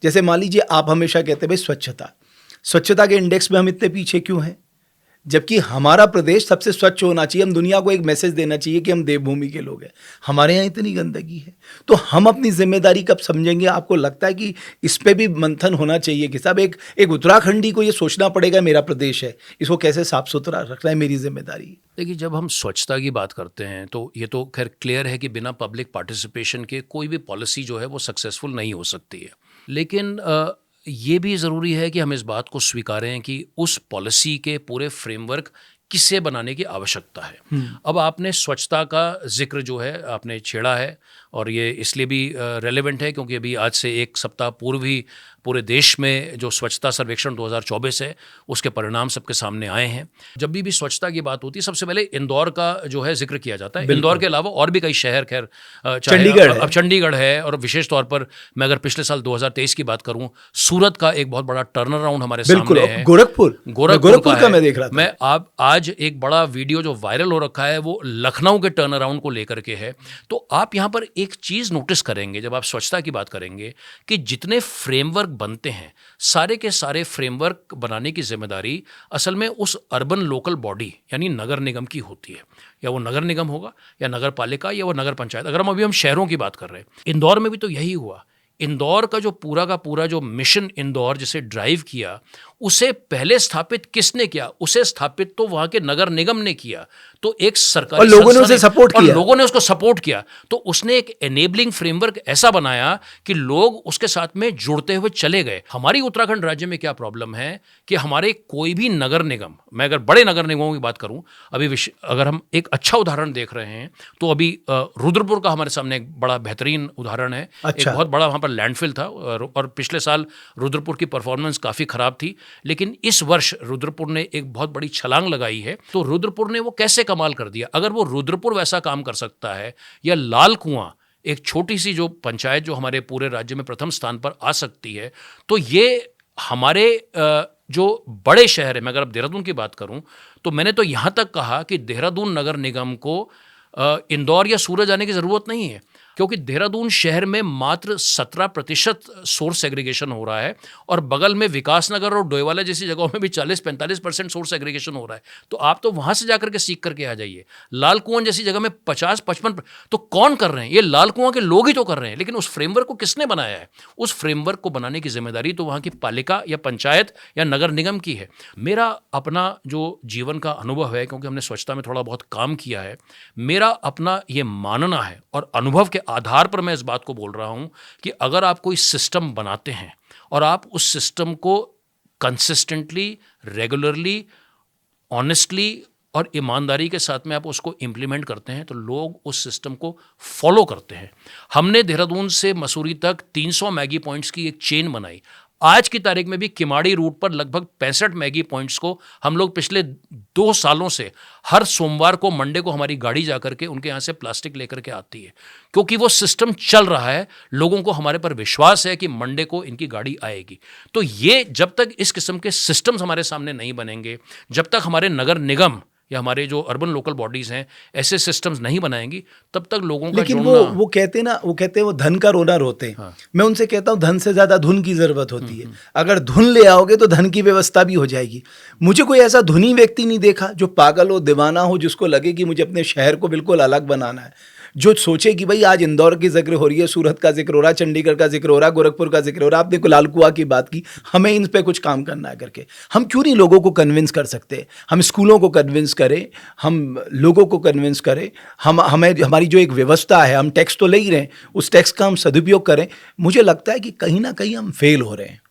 जैसे मान लीजिए आप हमेशा कहते हैं भाई स्वच्छता के इंडेक्स में हम इतने पीछे क्यों हैं, जबकि हमारा प्रदेश सबसे स्वच्छ होना चाहिए। हम दुनिया को एक मैसेज देना चाहिए कि हम देवभूमि के लोग हैं। हमारे यहाँ इतनी गंदगी है, तो हम अपनी जिम्मेदारी कब समझेंगे? आपको लगता है कि इस पे भी मंथन होना चाहिए कि साहब एक उत्तराखंडी को ये सोचना पड़ेगा मेरा प्रदेश है, इसको कैसे साफ सुथरा रखना है, मेरी जिम्मेदारी है। देखिए, जब हम स्वच्छता की बात करते हैं तो ये तो खैर क्लियर है कि बिना पब्लिक पार्टिसिपेशन के कोई भी पॉलिसी जो है वो सक्सेसफुल नहीं हो सकती है। लेकिन ये भी ज़रूरी है कि हम इस बात को स्वीकारें कि उस पॉलिसी के पूरे फ्रेमवर्क किसे बनाने की आवश्यकता है। अब आपने स्वच्छता का जिक्र जो है आपने छेड़ा है, और ये इसलिए भी रेलेवेंट है क्योंकि अभी आज से एक सप्ताह पूर्व ही पूरे देश में जो स्वच्छता सर्वेक्षण 2024 है उसके परिणाम सबके सामने आए हैं। जब भी स्वच्छता की बात होती है सबसे पहले इंदौर का जो है जिक्र किया जाता है। इंदौर के अलावा और भी कई शहर, खैर चंडीगढ़ अब चंडीगढ़ है, और विशेष तौर पर मैं अगर पिछले साल 2023 की बात करूं, सूरत का एक बहुत बड़ा टर्न अराउंड हमारे सामने है। गोरखपुर का मैं देख रहा था। मैं आज एक बड़ा वीडियो जो वायरल हो रखा है वो लखनऊ के टर्न अराउंड को लेकर के है। तो आप यहाँ पर एक चीज़ नोटिस करेंगे जब आप स्वच्छता की बात करेंगे कि जितने फ्रेमवर्क बनते हैं सारे के सारे फ्रेमवर्क बनाने की जिम्मेदारी असल में उस अर्बन लोकल बॉडी यानी नगर निगम की होती है। या वो नगर निगम होगा या नगर पालिका या वो नगर पंचायत। अगर हम शहरों की बात कर रहे हैं, इंदौर में भी तो यही हुआ। इंदौर का पूरा जो मिशन इंदौर जिसे ड्राइव किया, उसे पहले स्थापित किसने किया? उसे स्थापित तो वहां के नगर निगम ने किया। तो एक सरकारी और लोगों ने उसे सपोर्ट किया, लोगों ने उसको सपोर्ट किया। तो उसने एक एनेबलिंग फ्रेमवर्क ऐसा बनाया कि लोग उसके साथ में जुड़ते हुए चले गए। हमारी उत्तराखंड राज्य में क्या प्रॉब्लम है कि हमारे कोई भी नगर निगम, मैं अगर बड़े नगर निगमों की बात करूं, अभी अगर हम एक अच्छा उदाहरण देख रहे हैं तो अभी रुद्रपुर का हमारे सामने एक बड़ा बेहतरीन उदाहरण है। एक बहुत बड़ा वहां पर लैंडफिल था, और पिछले साल रुद्रपुर की परफॉर्मेंस काफी खराब थी, लेकिन इस वर्ष रुद्रपुर ने एक बहुत बड़ी छलांग लगाई है। तो रुद्रपुर ने वो कैसे कमाल कर दिया? अगर वो रुद्रपुर वैसा काम कर सकता है, या लाल कुआं एक छोटी सी जो पंचायत जो हमारे पूरे राज्य में प्रथम स्थान पर आ सकती है, तो ये हमारे जो बड़े शहर है, मैं अगर अब देहरादून की बात करूं तो मैंने तो यहां तक कहा कि देहरादून नगर निगम को इंदौर या सूरत जाने की जरूरत नहीं है, क्योंकि देहरादून शहर में मात्र 17% सोर्स एग्रीगेशन हो रहा है, और बगल में विकासनगर और डोईवाला जैसी जगहों में भी 40-45% सोर्स एग्रीगेशन हो रहा है। तो आप तो वहां से जाकर के सीख करके आ जाइए। लाल कुआं जैसी जगह में 50-55, तो कौन कर रहे हैं? ये लाल कुआं के लोग ही तो कर रहे हैं। लेकिन उस फ्रेमवर्क को किसने बनाया है? उस फ्रेमवर्क को बनाने की जिम्मेदारी तो वहां की पालिका या पंचायत या नगर निगम की है। मेरा अपना जो जीवन का अनुभव है, क्योंकि हमने स्वच्छता में थोड़ा बहुत काम किया है, मेरा अपना ये मानना है और अनुभव के आधार पर मैं इस बात को बोल रहा हूं कि अगर आप कोई सिस्टम बनाते हैं और आप उस सिस्टम को कंसिस्टेंटली, रेगुलरली, ऑनेस्टली और ईमानदारी के साथ में आप उसको इम्प्लीमेंट करते हैं तो लोग उस सिस्टम को फॉलो करते हैं। हमने देहरादून से मसूरी तक 300 मैगी पॉइंट्स की एक चेन बनाई। आज की तारीख में भी किमाड़ी रूट पर लगभग 65 मैगी पॉइंट्स को हम लोग पिछले 2 सालों से हर सोमवार को, मंडे को हमारी गाड़ी जाकर के उनके यहाँ से प्लास्टिक लेकर के आती है, क्योंकि वो सिस्टम चल रहा है। लोगों को हमारे पर विश्वास है कि मंडे को इनकी गाड़ी आएगी। तो ये जब तक इस किस्म के सिस्टम्स हमारे सामने नहीं बनेंगे, जब तक हमारे नगर निगम या हमारे जो अर्बन लोकल बॉडीज हैं ऐसे सिस्टम्स नहीं बनाएंगी, तब तक लोगों का लेकिन वो कहते हैं वो धन का रोना रोते हैं। हाँ। मैं उनसे कहता हूँ धन से ज्यादा धुन की जरूरत होती है। अगर धुन ले आओगे तो धन की व्यवस्था भी हो जाएगी। मुझे कोई ऐसा धुनी व्यक्ति नहीं देखा जो पागल हो, दीवाना हो, जिसको लगे कि मुझे अपने शहर को बिल्कुल अलग बनाना है, जो सोचे कि भाई आज इंदौर की जिक्र हो रही है, सूरत का जिक्र हो रहा है, चंडीगढ़ का जिक्र हो रहा है, गोरखपुर का जिक्र हो रहा है, आपने लाल कुआं की बात की, हमें इन पे कुछ काम करना है करके। हम क्यों नहीं लोगों को कन्विंस कर सकते? हम स्कूलों को कन्विंस करें, हम लोगों को कन्विंस करें, हमारी जो एक व्यवस्था है, हम टैक्स तो ले ही रहे हैं, उस टैक्स का हम सदुपयोग करें। मुझे लगता है कि कहीं ना कहीं हम फेल हो रहे हैं,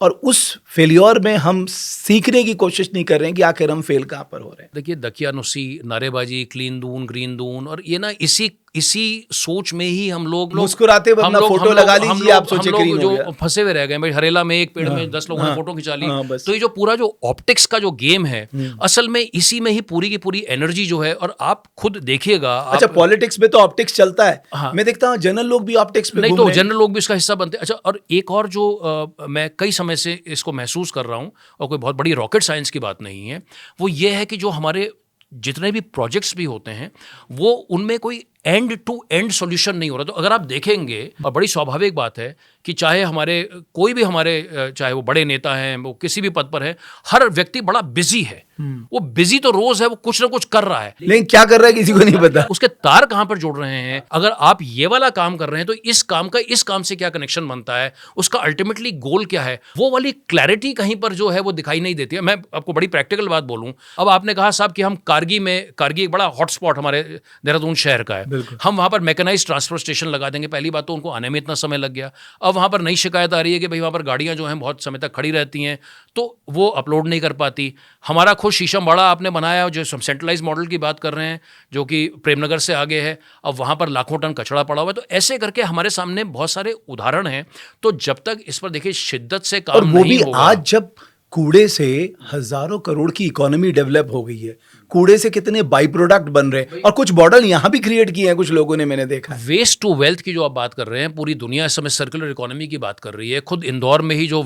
और उस फेलियर में हम सीखने की कोशिश नहीं कर रहे हैं कि आखिर हम फेल कहाँ पर हो रहे हैं। देखिए, दकियानुसी, नारेबाजी, क्लीन दून, ग्रीन दून, और ये ना इसी इसी सोच में ही हम लोग मुस्कुराते हुए अपना फोटो लगा लीजिए, आप सोचे ग्रीन हो गया। जो फंसे हुए रह गए भाई, हरेला में एक पेड़ में 10 लोगों ने फोटो खिंचा ली। तो ये जो पूरा जो ऑप्टिक्स का जो गेम है, असल में इसी में ही पूरी की पूरी एनर्जी जो है, और आप खुद देखिएगा। अच्छा, पॉलिटिक्स में तो ऑप्टिक्स चलता है। हाँ। मैं देखता हूँ जनरल लोग भी ऑप्टिक्स में नहीं, तो जनरल लोग भी इसका हिस्सा बनते हैं। अच्छा, और एक और जो मैं कई समय से इसको महसूस कर रहा हूँ, और कोई बहुत बड़ी रॉकेट साइंस की बात नहीं है, वो ये है कि जो हमारे जितने भी प्रोजेक्ट्स भी होते हैं, वो उनमें कोई एंड टू एंड सॉल्यूशन नहीं हो रहा। तो अगर आप देखेंगे, और बड़ी स्वाभाविक बात है कि चाहे हमारे कोई भी हमारे, चाहे वो बड़े नेता हैं, वो किसी भी पद पर है, हर व्यक्ति बड़ा बिजी है। वो बिजी तो रोज है, वो कुछ ना कुछ कर रहा है, लेकिन क्या कर रहा है किसी को नहीं पता। उसके तार कहाँ पर जोड़ रहे हैं। अगर आप ये वाला काम कर रहे हैं तो इस काम का इस काम से क्या कनेक्शन बनता है, उसका अल्टीमेटली गोल क्या है, वो वाली क्लैरिटी कहीं पर जो है वो दिखाई नहीं देती है। मैं आपको बड़ी प्रैक्टिकल बात बोलूं, अब आपने कहा साहब कि हम कारगी एक बड़ा हॉटस्पॉट हमारे देहरादून शहर का है, हम वहां पर मैकेनाइज्ड ट्रांसफर स्टेशन लगा देंगे। पहली बात तो उनको आने में इतना समय लग गया। अब वहां पर नई शिकायत आ रही है कि भाई वहां पर गाड़ियां जो हैं बहुत समय तक खड़ी रहती हैं, तो वो अपलोड नहीं कर पाती। हमारा खुद शीशमबाड़ा आपने बनाया, जो सेंट्रलाइज मॉडल की बात कर रहे हैं, जो कि प्रेमनगर से आगे है, अब वहां पर लाखों टन कचरा पड़ा हुआ है। तो ऐसे करके हमारे सामने बहुत सारे उदाहरण हैं। तो जब तक इस पर देखिए शिद्दत से काम नहीं होगा, आज जब कूड़े से हजारों करोड़ की इकोनॉमी डेवलप हो गई है, कूड़े से कितने बाई प्रोडक्ट बन रहे हैं, और कुछ मॉडल यहाँ भी क्रिएट किए हैं कुछ लोगों ने, मैंने देखा। वेस्ट टू वेल्थ की जो आप बात कर रहे हैं, पूरी दुनिया इस समय सर्कुलर इकोनॉमी की बात कर रही है। खुद इंदौर में ही जो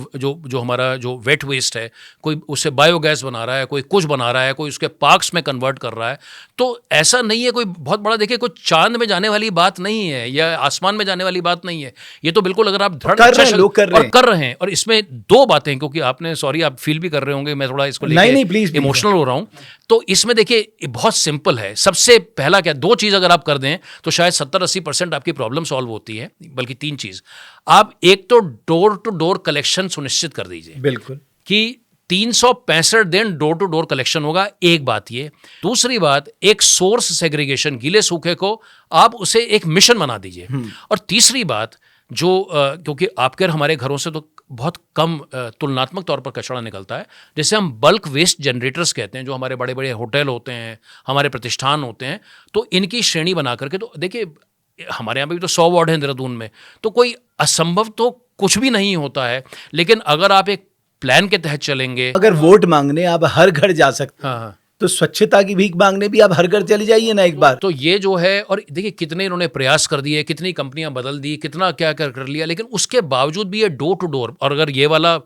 हमारा जो वेट वेस्ट है, कोई उससे बायोगैस बना रहा है, कोई कुछ बना रहा है, कोई उसके पार्क्स में कन्वर्ट कर रहा है। तो ऐसा नहीं है कोई बहुत बड़ा, देखिए कोई चांद में जाने वाली बात नहीं है, या आसमान में जाने वाली बात नहीं है। ये तो बिल्कुल अगर आप कर रहे हैं। और इसमें दो बातें, क्योंकि आपने, सॉरी आप फील भी कर रहे होंगे, मैं थोड़ा इसको लेके इमोशनल हो रहा हूं। तो इसमें देखिए बहुत सिंपल है। सबसे पहला क्या, दो चीज अगर आप कर दें तो शायद 70-80% आपकी प्रॉब्लम सॉल्व होती है। बल्कि 3 चीज, आप एक तो डोर टू डोर कलेक्शन सुनिश्चित कर दीजिए, बिल्कुल, कि 365 दिन डोर टू डोर कलेक्शन होगा। एक बात ये। दूसरी बात, एक सोर्स सेग्रीगेशन, गीले सूखे को आप उसे एक मिशन बना दीजिए। और तीसरी बात, जो क्योंकि आपके और हमारे घरों से तो बहुत कम तुलनात्मक तौर पर कचरा निकलता है, जिसे हम बल्क वेस्ट जनरेटर्स कहते हैं, जो हमारे बड़े बड़े होटल होते हैं, हमारे प्रतिष्ठान होते हैं, तो इनकी श्रेणी बना करके, तो देखिए हमारे यहाँ पे भी तो 100 वार्ड हैं देहरादून में, तो कोई असंभव तो कुछ भी नहीं होता है। लेकिन अगर आप एक प्लान के तहत चलेंगे, अगर वोट मांगने आप हर घर जा सकते हैं, हाँ, तो स्वच्छता की भीख मांगने भी आप हर घर चले जाइए ना एक बार। तो ये जो है, और देखिए कितने इन्होंने प्रयास कर दिए, कितनी कंपनियां बदल दी, कितना क्या कर लिया, लेकिन उसके बावजूद भी ये डोर टू डोर। और अगर ये वाला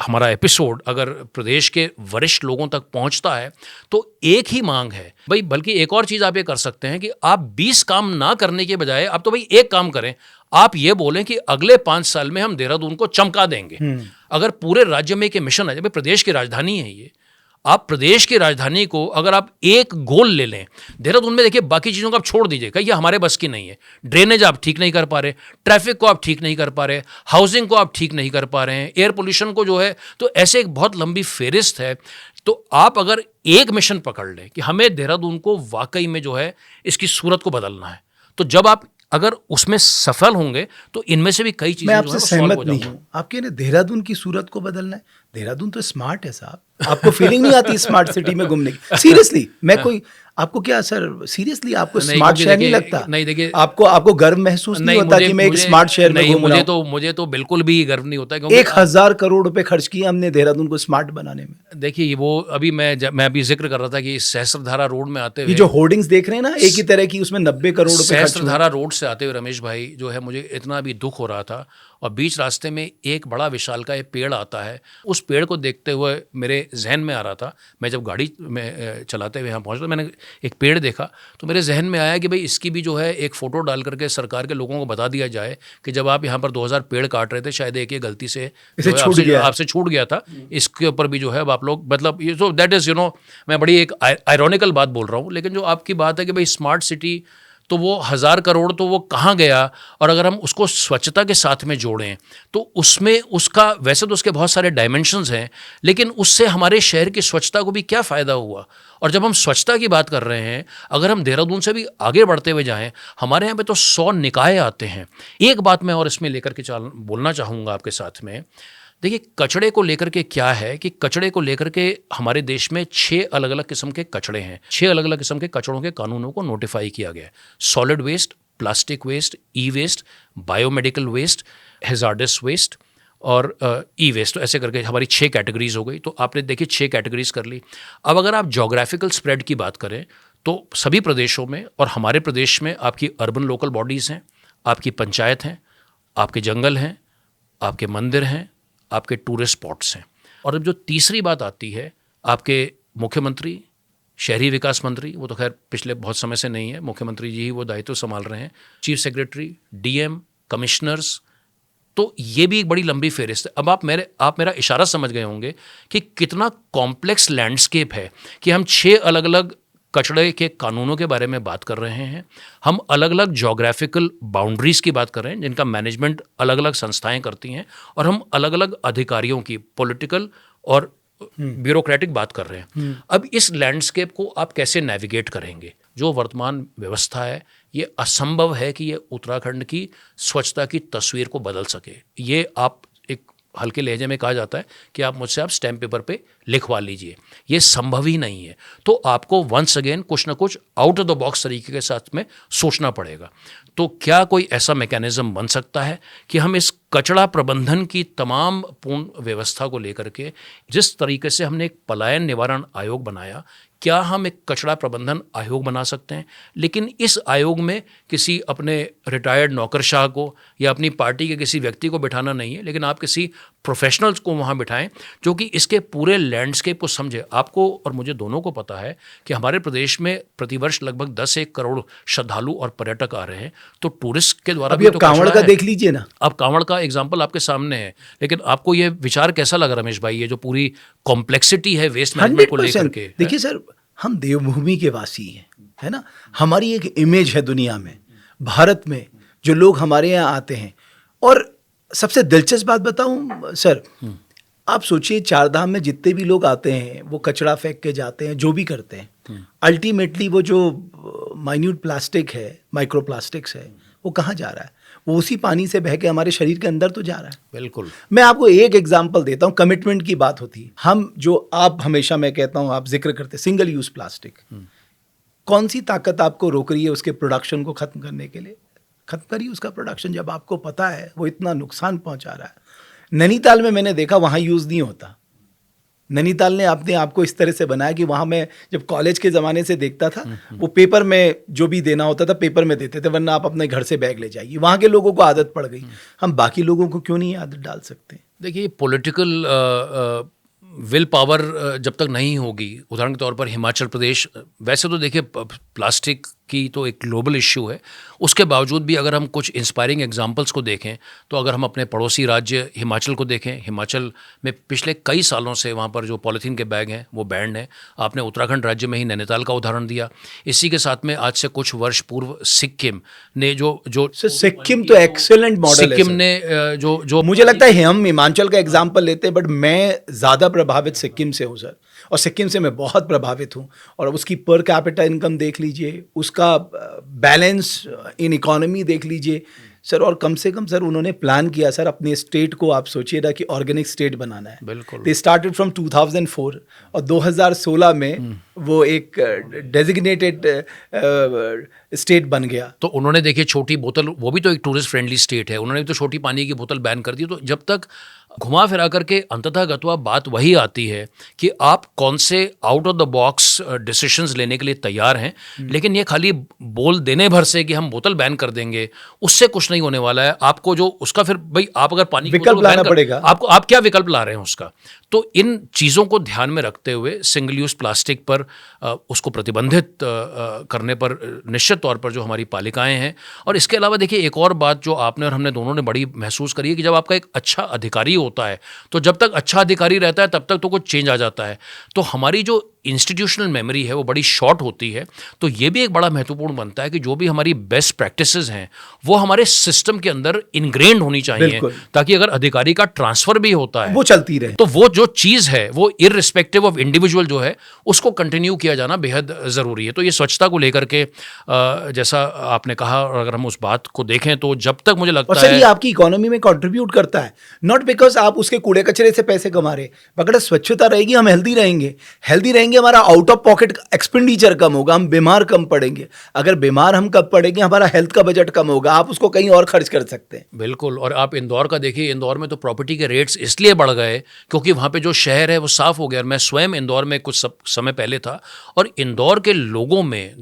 हमारा एपिसोड अगर प्रदेश के वरिष्ठ लोगों तक पहुंचता है, तो एक ही मांग है भाई। बल्कि एक और चीज आप ये कर सकते हैं कि आप 20 काम ना करने के बजाय आप तो भाई एक काम करें। आप ये बोलें कि अगले 5 साल में हम देहरादून को चमका देंगे। अगर पूरे राज्य में एक मिशन है, जब प्रदेश की राजधानी है ये, आप प्रदेश की राजधानी को अगर आप एक गोल ले लें, देहरादून में देखिए बाकी चीज़ों को आप छोड़ दीजिए, कहिए हमारे बस की नहीं है। ड्रेनेज आप ठीक नहीं कर पा रहे, ट्रैफिक को आप ठीक नहीं कर पा रहे, हाउसिंग को आप ठीक नहीं कर पा रहे हैं, एयर पोल्यूशन को जो है, तो ऐसे एक बहुत लंबी फेरिस्त है। तो आप अगर एक मिशन पकड़ लें कि हमें देहरादून को वाकई में जो है इसकी सूरत को बदलना है, तो जब आप अगर उसमें सफल होंगे तो इनमें से भी कई चीजें, मैं आपसे सहमत नहीं हूँ। आप कह रहे देहरादून की सूरत को बदलना है। देहरादून तो स्मार्ट है साहब, आपको फीलिंग नहीं आती स्मार्ट सिटी में घूमने की? सीरियसली, मैं कोई आपको क्या सर, सीरियसली आपको स्मार्ट शहर नहीं लगता? नहीं, देखिए आपको गर्व महसूस नहीं होता कि मैं एक स्मार्ट शहर में घूम रहा हूं? मुझे तो बिल्कुल भी गर्व नहीं होता, क्योंकि 1000 करोड़ रुपए खर्च किए हमने देहरादून को स्मार्ट बनाने में। देखिए वो अभी मैं अभी जिक्र कर रहा था कि सहस्त्रधारा रोड में आते हुए, ये जो होर्डिंग्स देख रहे हैं ना एक ही तरह की, उसमें 90 करोड़ रुपए। सहस्त्रधारा रोड से आते हुए रमेश भाई जो है, मुझे इतना भी दुख हो रहा था, और बीच रास्ते में एक बड़ा विशालकाय पेड़ आता है। उस पेड़ को देखते हुए मेरे जहन में आ रहा था, मैं जब गाड़ी में चलाते हुए यहाँ पहुँचा, मैंने एक पेड़ देखा तो मेरे जहन में आया कि भाई इसकी भी जो है एक फ़ोटो डाल करके सरकार के लोगों को बता दिया जाए कि जब आप यहाँ पर 2000 पेड़ काट रहे थे, शायद एक ये गलती से आपसे छूट गया था, इसके ऊपर भी जो है अब आप लोग, मतलब ये तो दैट इज़ मैं बड़ी एक आयरॉनिकल बात बोल रहा हूँ। लेकिन जो आपकी बात है कि भाई स्मार्ट सिटी, तो वो 1000 करोड़ तो वो कहाँ गया, और अगर हम उसको स्वच्छता के साथ में जोड़ें तो उसमें उसका, वैसे तो उसके बहुत सारे डायमेंशंस हैं, लेकिन उससे हमारे शहर की स्वच्छता को भी क्या फ़ायदा हुआ। और जब हम स्वच्छता की बात कर रहे हैं, अगर हम देहरादून से भी आगे बढ़ते हुए जाएं, हमारे यहाँ पे तो 100 निकाय आते हैं। एक बात मैं और इसमें लेकर के बोलना चाहूँगा आपके साथ में देखिए, कचड़े को लेकर के क्या है कि कचड़े को लेकर के हमारे देश में 6 अलग अलग किस्म के कचड़े हैं। 6 अलग अलग किस्म के कचड़ों के कानूनों को नोटिफाई किया गया है। Solid waste, plastic waste, e waste, biomedical waste, hazardous waste और ई वेस्ट, तो ऐसे करके हमारी 6 कैटेगरीज हो गई। तो आपने देखिए 6 कैटेगरीज कर ली। अब अगर आप जोग्राफिकल स्प्रेड की बात करें तो सभी प्रदेशों में और हमारे प्रदेश में आपकी अर्बन लोकल बॉडीज़ हैं, आपकी पंचायत हैं, आपके जंगल हैं, आपके मंदिर हैं, आपके टूरिस्ट स्पॉट्स हैं। और अब जो तीसरी बात आती है, आपके मुख्यमंत्री, शहरी विकास मंत्री, वो तो खैर पिछले बहुत समय से नहीं है, मुख्यमंत्री जी ही वो दायित्व संभाल रहे हैं, चीफ सेक्रेटरी, डीएम, कमिश्नर्स, तो ये भी एक बड़ी लंबी फेरिस्त है। अब आप मेरा इशारा समझ गए होंगे कि कितना कॉम्प्लेक्स लैंडस्केप है कि हम 6 अलग अलग कचड़े के कानूनों के बारे में बात कर रहे हैं, हम अलग अलग जोग्राफिकल बाउंड्रीज़ की बात कर रहे हैं जिनका मैनेजमेंट अलग अलग संस्थाएं करती हैं, और हम अलग अलग अधिकारियों की पॉलिटिकल और ब्यूरोक्रेटिक बात कर रहे हैं। अब इस लैंडस्केप को आप कैसे नेविगेट करेंगे? जो वर्तमान व्यवस्था है, ये असंभव है कि ये उत्तराखंड की स्वच्छता की तस्वीर को बदल सके। ये आप एक हल्के लहजे में कहा जाता है कि आप मुझसे आप स्टैम्प पेपर पे लिखवा लीजिए, ये संभव ही नहीं है। तो आपको वंस अगेन कुछ ना कुछ आउट ऑफ द बॉक्स तरीके के साथ में सोचना पड़ेगा। तो क्या कोई ऐसा मैकेनिज्म बन सकता है कि हम इस कचरा प्रबंधन की तमाम पूर्ण व्यवस्था को लेकर के, जिस तरीके से हमने एक पलायन निवारण आयोग बनाया, क्या हम एक कचरा प्रबंधन आयोग बना सकते हैं? लेकिन इस आयोग में किसी अपने रिटायर्ड नौकरशाह को या अपनी पार्टी के किसी व्यक्ति को बिठाना नहीं है, लेकिन आप किसी प्रोफेशनल्स को वहाँ बिठाएं जो कि इसके पूरे लैंडस्केप को समझे। आपको और मुझे दोनों को पता है कि हमारे प्रदेश में प्रतिवर्ष लगभग 10-1 करोड़ श्रद्धालु और पर्यटक आ रहे हैं, तो टूरिस्ट के द्वारा अभी अब कांवड़ का देख लीजिए ना। अब कांवड़ का एग्जाम्पल आपके सामने है, लेकिन आपको ये विचार कैसा लगा रमेश भाई, ये जो पूरी कॉम्प्लेक्सिटी है वेस्ट मैनेजमेंट को लेकर के? देखिए सर, हम देवभूमि के वासी हैं, है ना। हमारी एक इमेज है दुनिया में, भारत में, जो लोग हमारे यहाँ आते हैं। और सबसे दिलचस्प बात बताऊं सर, आप सोचिए 4 धाम में जितने भी लोग आते हैं वो कचरा फेंक के जाते हैं, जो भी करते हैं, अल्टीमेटली वो जो माइन्यूट प्लास्टिक है, माइक्रो प्लास्टिक्स है, वो कहाँ जा रहा है? वो उसी पानी से बह के हमारे शरीर के अंदर तो जा रहा है। बिल्कुल। मैं आपको एक एग्जांपल देता हूँ, कमिटमेंट की बात होती है। हम जो आप हमेशा, मैं कहता हूँ, आप जिक्र करते सिंगल यूज प्लास्टिक, कौन सी ताकत आपको रोक रही है उसके प्रोडक्शन को खत्म करने के लिए? खत्म करिए उसका प्रोडक्शन, जब आपको पता है वो इतना नुकसान पहुंचा रहा है। नैनीताल में मैंने देखा वहाँ यूज़ नहीं होता। नैनीताल ने अपने आप को इस तरह से बनाया कि वहाँ मैं जब कॉलेज के ज़माने से देखता था, वो पेपर में जो भी देना होता था पेपर में देते थे, वरना आप अपने घर से बैग ले जाइए। वहाँ के लोगों को आदत पड़ गई, हम बाकी लोगों को क्यों नहीं आदत डाल सकते? देखिए, पॉलिटिकल विल पावर जब तक नहीं होगी, उदाहरण के तौर पर हिमाचल प्रदेश, वैसे तो देखिए प्लास्टिक की तो एक ग्लोबल इश्यू है, उसके बावजूद भी अगर हम कुछ इंस्पायरिंग एग्जांपल्स को देखें तो अगर हम अपने पड़ोसी राज्य हिमाचल को देखें, हिमाचल में पिछले कई सालों से वहाँ पर जो पॉलीथीन के बैग हैं वो बैन्ड हैं। आपने उत्तराखंड राज्य में ही नैनीताल का उदाहरण दिया। इसी के साथ में आज से कुछ वर्ष पूर्व सिक्किम ने जो सिक्किम तो एक्सेलेंट मॉडल है। सिक्किम ने जो मुझे लगता है हम हिमाचल का एग्जाम्पल लेते हैं, बट मैं ज़्यादा प्रभावित सिक्किम से हूँ सर, और सिक्किम से मैं बहुत प्रभावित हूँ। और उसकी पर कैपिटा इनकम देख लीजिए, उसका बैलेंस इन इकोनॉमी देख लीजिए सर। और कम से कम सर उन्होंने प्लान किया सर अपने स्टेट को, आप सोचिए ना कि ऑर्गेनिक स्टेट बनाना है। बिल्कुल। दे स्टार्टेड फ्रॉम 2004 और 2016 में वो एक डेजिग्नेटेड स्टेट बन गया। तो उन्होंने देखिए छोटी बोतल, वो भी तो एक टूरिस्ट फ्रेंडली स्टेट है, उन्होंने भी तो छोटी पानी की बोतल बैन कर दी। तो जब तक घुमा फिरा करके अंततः गत्वा बात वही आती है कि आप कौन से out of the box decisions लेने के लिए तैयार हैं, लेकिन ये खाली बोल देने भर से कि हम बोतल बैन कर देंगे, उससे कुछ नहीं होने वाला है। आपको जो उसका फिर भाई, आप अगर पानी विकल्प लाना पड़ेगा, आप क्या विकल्प ला रहे हैं उसका? तो इन चीज़ों को ध्यान में रखते हुए सिंगल यूज़ प्लास्टिक पर उसको प्रतिबंधित करने पर निश्चित तौर पर जो हमारी पालिकाएं हैं। और इसके अलावा देखिए एक और बात जो आपने और हमने दोनों ने बड़ी महसूस करी है कि जब आपका एक अच्छा अधिकारी होता है, तो जब तक अच्छा अधिकारी रहता है तब तक तो कुछ चेंज आ जाता है। तो हमारी जो इंस्टीट्यूशनल मेमोरी है वो बड़ी शॉर्ट होती है, तो ये भी एक बड़ा महत्वपूर्ण बनता है कि जो भी हमारी बेस्ट प्रैक्टिसेस हैं वो हमारे सिस्टम के अंदर इनग्रेन्ड होनी चाहिए, बिल्कुल। ताकि अगर अधिकारी का ट्रांसफर भी होता है वो चलती रहे। तो वो जो चीज़ है वो इररिस्पेक्टिव ऑफ इंडिविजुअल जो है उसको कंटिन्यू किया जाना बेहद ज़रूरी है। तो ये स्वच्छता को लेकर के जैसा आपने कहा, और अगर हम उस बात को देखें तो जब तक मुझे और लगता सर ये है आपकी इकोनॉमी में कंट्रीब्यूट करता है, नॉट बिकॉज आप उसके कूड़े कचरे से पैसे कमा रहे, अगर स्वच्छता रहेगी हम हेल्दी रहेंगे, हमारा आउट ऑफ पॉकेट एक्सपेंडिचर कम होगा, हम बीमार कम पड़ेंगे। अगर बीमार हम कब पड़ेंगे, हमारा हेल्थ का बजट कम होगा, आप उसको कहीं और खर्च कर सकते हैं। बिल्कुल। और आप इंदौर का देखिए, इंदौर में तो प्रॉपर्टी के रेट्स इसलिए बढ़ गए क्योंकि वहाँ पे जो शहर है वो साफ हो गया। और मैं स्वयं इंदौर में कुछ समय पहले था, और इंदौर के लोगों में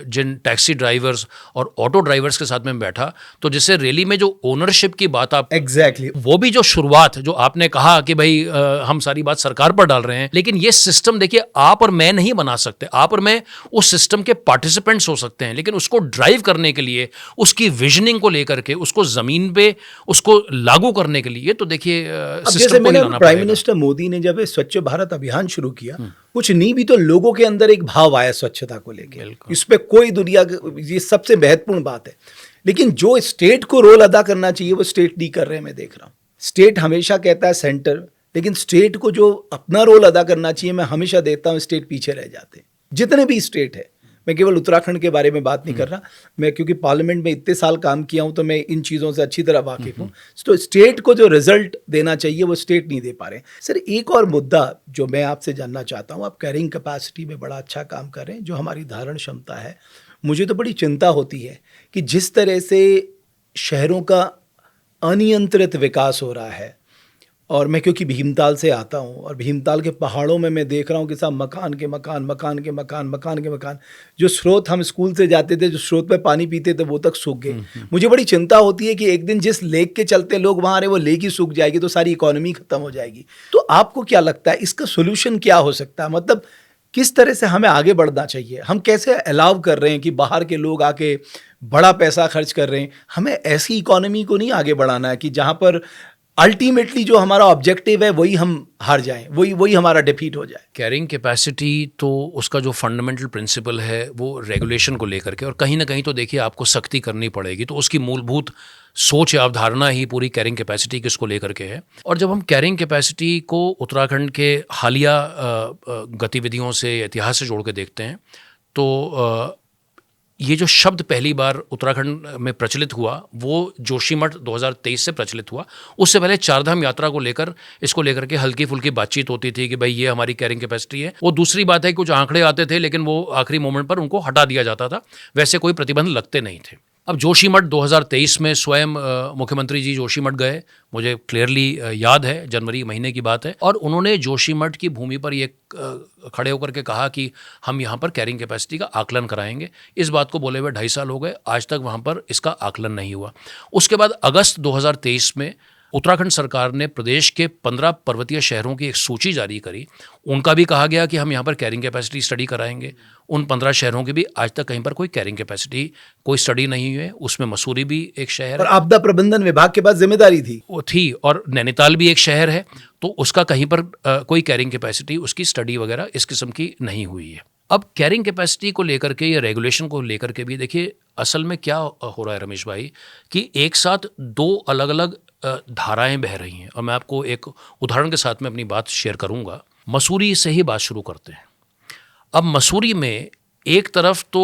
जिन टैक्सी ड्राइवर्स और ऑटो ड्राइवर्स के साथ में बैठा, तो जिससे रैली में जो ओनरशिप की बात आप एग्जैक्टली वो भी जो शुरुआत जो आपने कहा कि भाई हम सारी बात सरकार पर डाल रहे हैं, लेकिन ये सिस्टम देखिए आप और मैं नहीं बना सकते। आप और मैं उस सिस्टम के पार्टिसिपेंट्स हो सकते हैं, लेकिन उसको ड्राइव करने के लिए, उसकी विजनिंग को लेकर के, उसको जमीन पे उसको लागू करने के लिए तो देखिए अब जैसे सिस्टम को ही मैंने लाना प्राइम पड़ेगा। मिनिस्टर मोदी ने जब ये स्वच्छ भारत अभियान शुरू किया, कुछ नहीं भी तो लोगों के अंदर एक भाव आया स्वच्छता को लेकर, बिल्कुल। इस पे कोई दुनिया, ये सबसे महत्वपूर्ण बात है। लेकिन जो स्टेट को रोल अदा करना चाहिए वो स्टेट नहीं कर रहे हैं। मैं देख रहा हूँ स्टेट हमेशा कहता है सेंटर, लेकिन स्टेट को जो अपना रोल अदा करना चाहिए, मैं हमेशा देखता हूँ स्टेट पीछे रह जाते हैं। जितने भी स्टेट है, मैं केवल उत्तराखंड के बारे में बात नहीं कर रहा, मैं क्योंकि पार्लियामेंट में इतने साल काम किया हूं तो मैं इन चीज़ों से अच्छी तरह वाकिफ हूँ। तो स्टेट को जो रिजल्ट देना चाहिए वो स्टेट नहीं दे पा रहे। सर एक और मुद्दा जो मैं आपसे जानना चाहता हूँ, आप कैरिंग कैपेसिटी में बड़ा अच्छा काम कर रहे हैं, जो हमारी धारण क्षमता है, मुझे तो बड़ी चिंता होती है कि जिस तरह से शहरों का अनियंत्रित विकास हो रहा है, और मैं क्योंकि भीमताल से आता हूँ और भीमताल के पहाड़ों में मैं देख रहा हूँ कि सब मकान के मकान, जो स्रोत हम स्कूल से जाते थे, जो स्रोत में पानी पीते थे, वो तक सूख गए। मुझे बड़ी चिंता होती है कि एक दिन जिस लेक के चलते लोग वहाँ रहे वो लेक ही सूख जाएगी, तो सारी इकोनॉमी खत्म हो जाएगी। तो आपको क्या लगता है इसका सोल्यूशन क्या हो सकता है? मतलब किस तरह से हमें आगे बढ़ना चाहिए? हम कैसे अलाउ कर रहे हैं कि बाहर के लोग आके बड़ा पैसा खर्च कर रहे हैं? हमें ऐसी इकोनॉमी को नहीं आगे बढ़ाना है कि जहाँ पर अल्टीमेटली जो हमारा ऑब्जेक्टिव है वही हम हार जाएं, वही हमारा डिफीट हो जाए। कैरिंग कैपेसिटी तो उसका जो फंडामेंटल प्रिंसिपल है वो रेगुलेशन को लेकर के, और कहीं ना कहीं तो देखिए आपको सख्ती करनी पड़ेगी, तो उसकी मूलभूत सोच या अवधारणा ही पूरी कैरिंग कैपेसिटी किसको लेकर के है। और जब हम कैरिंग कैपेसिटी को उत्तराखंड के हालिया गतिविधियों से, इतिहास से जोड़ के देखते हैं, तो ये जो शब्द पहली बार उत्तराखंड में प्रचलित हुआ वो जोशीमठ 2023 से प्रचलित हुआ। उससे पहले चारधाम यात्रा को लेकर, इसको लेकर के हल्की फुल्की बातचीत होती थी कि भाई ये हमारी कैरिंग कैपेसिटी है। वो दूसरी बात है कि कुछ आंकड़े आते थे, लेकिन वो आखिरी मोमेंट पर उनको हटा दिया जाता था, वैसे कोई प्रतिबंध लगते नहीं थे। अब जोशीमठ 2023 में स्वयं मुख्यमंत्री जी जोशीमठ गए, मुझे क्लियरली याद है, जनवरी महीने की बात है, और उन्होंने जोशीमठ की भूमि पर ये खड़े होकर के कहा कि हम यहाँ पर कैरिंग कैपेसिटी का आकलन कराएंगे। इस बात को बोले हुए 2.5 साल हो गए, आज तक वहाँ पर इसका आकलन नहीं हुआ। उसके बाद अगस्त 2023 में उत्तराखंड सरकार ने प्रदेश के 15 पर्वतीय शहरों की एक सूची जारी करी। उनका भी कहा गया कि हम यहाँ पर कैरिंग कैपेसिटी स्टडी कराएंगे। उन 15 शहरों की भी आज तक कहीं पर कोई कैरिंग कैपेसिटी कोई स्टडी नहीं हुई है। उसमें मसूरी भी एक शहर और है, आपदा प्रबंधन विभाग के पास जिम्मेदारी थी वो थी, और नैनीताल भी एक शहर है, तो उसका कहीं पर कोई कैरिंग कैपेसिटी, उसकी स्टडी वगैरह इस किस्म की नहीं हुई है। अब कैरिंग कैपेसिटी को लेकर के या रेगुलेशन को लेकर के भी देखिए असल में क्या हो रहा है रमेश भाई, कि एक साथ दो अलग अलग धाराएं बह रही हैं। और मैं आपको एक उदाहरण के साथ में अपनी बात शेयर करूंगा। मसूरी से ही बात शुरू करते हैं। अब मसूरी में एक तरफ तो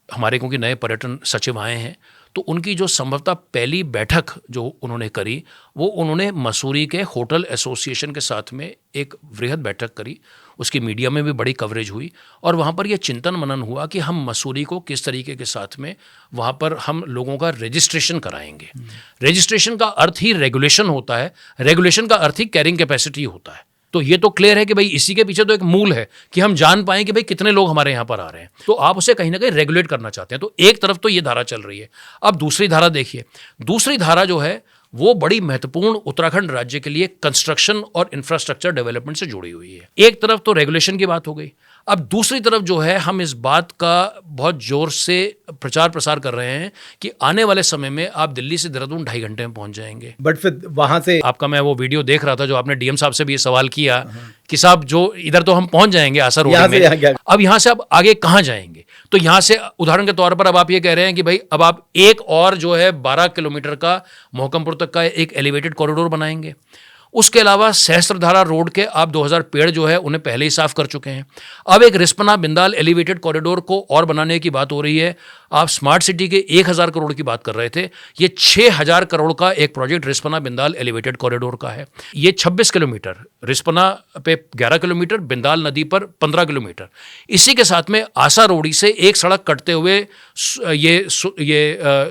हमारे क्योंकि नए पर्यटन सचिव आए हैं, तो उनकी जो संभवतः पहली बैठक जो उन्होंने करी, वो उन्होंने मसूरी के होटल एसोसिएशन के साथ में एक वृहद बैठक करी। उसकी मीडिया में भी बड़ी कवरेज हुई, और वहाँ पर यह चिंतन मनन हुआ कि हम मसूरी को किस तरीके के साथ में वहाँ पर हम लोगों का रजिस्ट्रेशन कराएंगे। रजिस्ट्रेशन का अर्थ ही रेगुलेशन होता है, रेगुलेशन का अर्थ ही कैरिंग कैपेसिटी होता है। तो ये तो क्लियर है कि भाई इसी के पीछे तो एक मूल है कि हम जान पाएं कि भाई कितने लोग हमारे यहाँ पर आ रहे हैं, तो आप उसे कहीं ना कहीं रेगुलेट करना चाहते हैं। तो एक तरफ तो ये धारा चल रही है। अब दूसरी धारा देखिए, दूसरी धारा जो है वो बड़ी महत्वपूर्ण उत्तराखंड राज्य के लिए कंस्ट्रक्शन और इंफ्रास्ट्रक्चर डेवलपमेंट से जुड़ी हुई है। एक तरफ तो रेगुलेशन की बात हो गई, अब दूसरी तरफ जो है हम इस बात का बहुत ज़ोर से प्रचार प्रसार कर रहे हैं कि आने वाले समय में आप दिल्ली से देहरादून 2.5 घंटे में पहुंच जाएंगे। बट फिर वहां से आपका मैं वो वीडियो देख रहा था जो आपने डीएम साहब से भी ये सवाल किया कि साहब जो इधर तो हम पहुंच जाएंगे आसर रोड यहाँ से में, यहाँ क्या? अब यहाँ से आप आगे कहाँ जाएंगे? तो यहाँ से उदाहरण के तौर पर अब आप ये कह रहे हैं कि भाई अब आप एक और जो है 12 किलोमीटर का मोहकमपुर तक का एक एलिवेटेड कॉरिडोर बनाएंगे। उसके अलावा सहस्त्रधारा रोड के आप 2000 पेड़ जो है उन्हें पहले ही साफ कर चुके हैं। अब एक रिस्पना बिंदाल एलिवेटेड कॉरिडोर को और बनाने की बात हो रही है। आप स्मार्ट सिटी के 1000 करोड़ की बात कर रहे थे, ये 6000 करोड़ का एक project Rispana Bindal elevated corridor का है। ये 26 किलोमीटर, रिस्पना पे 11 किलोमीटर, बिंदाल नदी पर 15 किलोमीटर। इसी के साथ में आसा रोडी से एक सड़क कटते हुए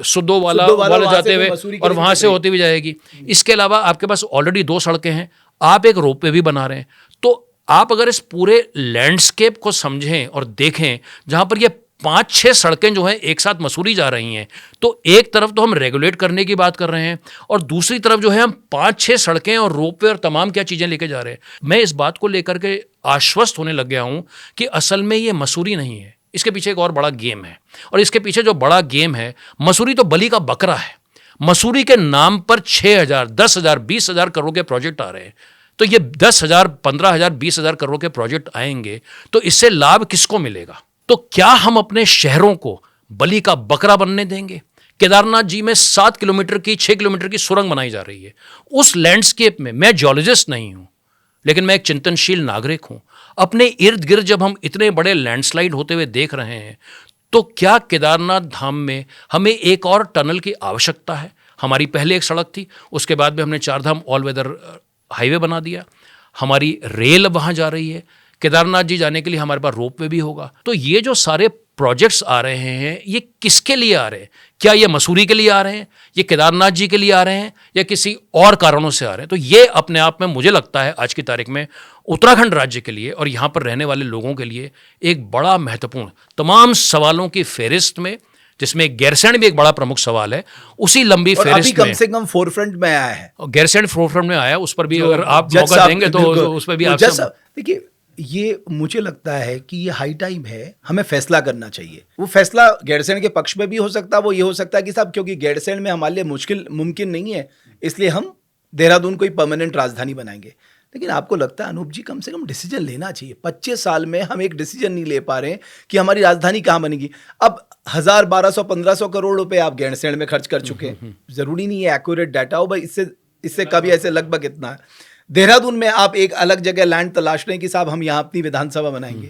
सुद्धो वाला जाते हुए और वहां से होती हुई जाएगी। इसके अलावा आपके पास ऑलरेडी 2 सड़कें हैं, आप एक रोपवे भी बना रहे हैं। तो आप अगर इस पूरे लैंडस्केप को समझें और देखें, जहां पर ये 5-6 सड़कें जो हैं एक साथ मसूरी जा रही हैं, तो एक तरफ तो हम रेगुलेट करने की बात कर रहे हैं और दूसरी तरफ जो है हम 5-6 सड़कें और रोपवे और तमाम क्या चीज़ें लेके जा रहे हैं। मैं इस बात को लेकर के आश्वस्त होने लग गया हूं कि असल में ये मसूरी नहीं है, इसके पीछे एक और बड़ा गेम है। और इसके पीछे जो बड़ा गेम है, मसूरी तो बलि का बकरा है। मसूरी के नाम पर 6,000, 10,000, 20,000 करोड़ के प्रोजेक्ट आ रहे हैं। तो ये 10,000, 15,000, 20,000 करोड़ के प्रोजेक्ट आएंगे तो इससे लाभ किसको मिलेगा? तो क्या हम अपने शहरों को बलि का बकरा बनने देंगे? केदारनाथ जी में 7 किलोमीटर की, 6 किलोमीटर की सुरंग बनाई जा रही है। उस लैंडस्केप में, मैं जियोलॉजिस्ट नहीं हूं लेकिन मैं एक चिंतनशील नागरिक हूं, अपने इर्द गिर्द जब हम इतने बड़े लैंडस्लाइड होते हुए देख रहे हैं तो क्या केदारनाथ धाम में हमें एक और टनल की आवश्यकता है? हमारी पहले एक सड़क थी, उसके बाद में हमने 4 धाम ऑल वेदर हाईवे बना दिया, हमारी रेल वहाँ जा रही है, केदारनाथ जी जाने के लिए हमारे पास रोपवे भी होगा। तो ये जो सारे प्रोजेक्ट्स आ रहे हैं, ये किसके लिए आ रहे हैं? क्या ये मसूरी के लिए आ रहे हैं, ये केदारनाथ जी के लिए आ रहे हैं, या किसी और कारणों से आ रहे हैं? तो ये अपने आप में मुझे लगता है आज की तारीख में उत्तराखंड राज्य के लिए और यहाँ पर रहने वाले लोगों के लिए एक बड़ा महत्वपूर्ण, तमाम सवालों की फेरिस्त में, जिसमें गैरसैंण भी एक बड़ा प्रमुख सवाल है, उसी लंबी फेरिस्त में कम से कम फोरफ्रंट में आया है। गैरसैंण फोरफ्रंट में आया, उस पर भी अगर आप मौका देंगे तो उस पर भी आप देखिए, ये मुझे लगता है कि ये हाई टाइम है, हमें फैसला करना चाहिए। वो फैसला गैरसैंण के पक्ष में भी हो सकता है, वो ये हो सकता है कि साहब क्योंकि गैरसैंण में हमारे लिए मुमकिन नहीं है, इसलिए हम देहरादून को ही परमानेंट राजधानी बनाएंगे। लेकिन आपको लगता है अनूप जी कम से कम डिसीजन लेना चाहिए? 25 साल में हम एक डिसीजन नहीं ले पा रहे हैं कि हमारी राजधानी कहाँ बनेगी। अब 1000, 1200, 1500 करोड़ रुपए आप गैरसैंण में खर्च कर चुके हैं। जरूरी नहीं है एक्यूरेट डाटा हो भाई, इससे कभी ऐसे लगभग इतना है। देहरादून में आप एक अलग जगह लैंड तलाश रहे हैं कि साहब हम यहाँ अपनी विधानसभा बनाएंगे,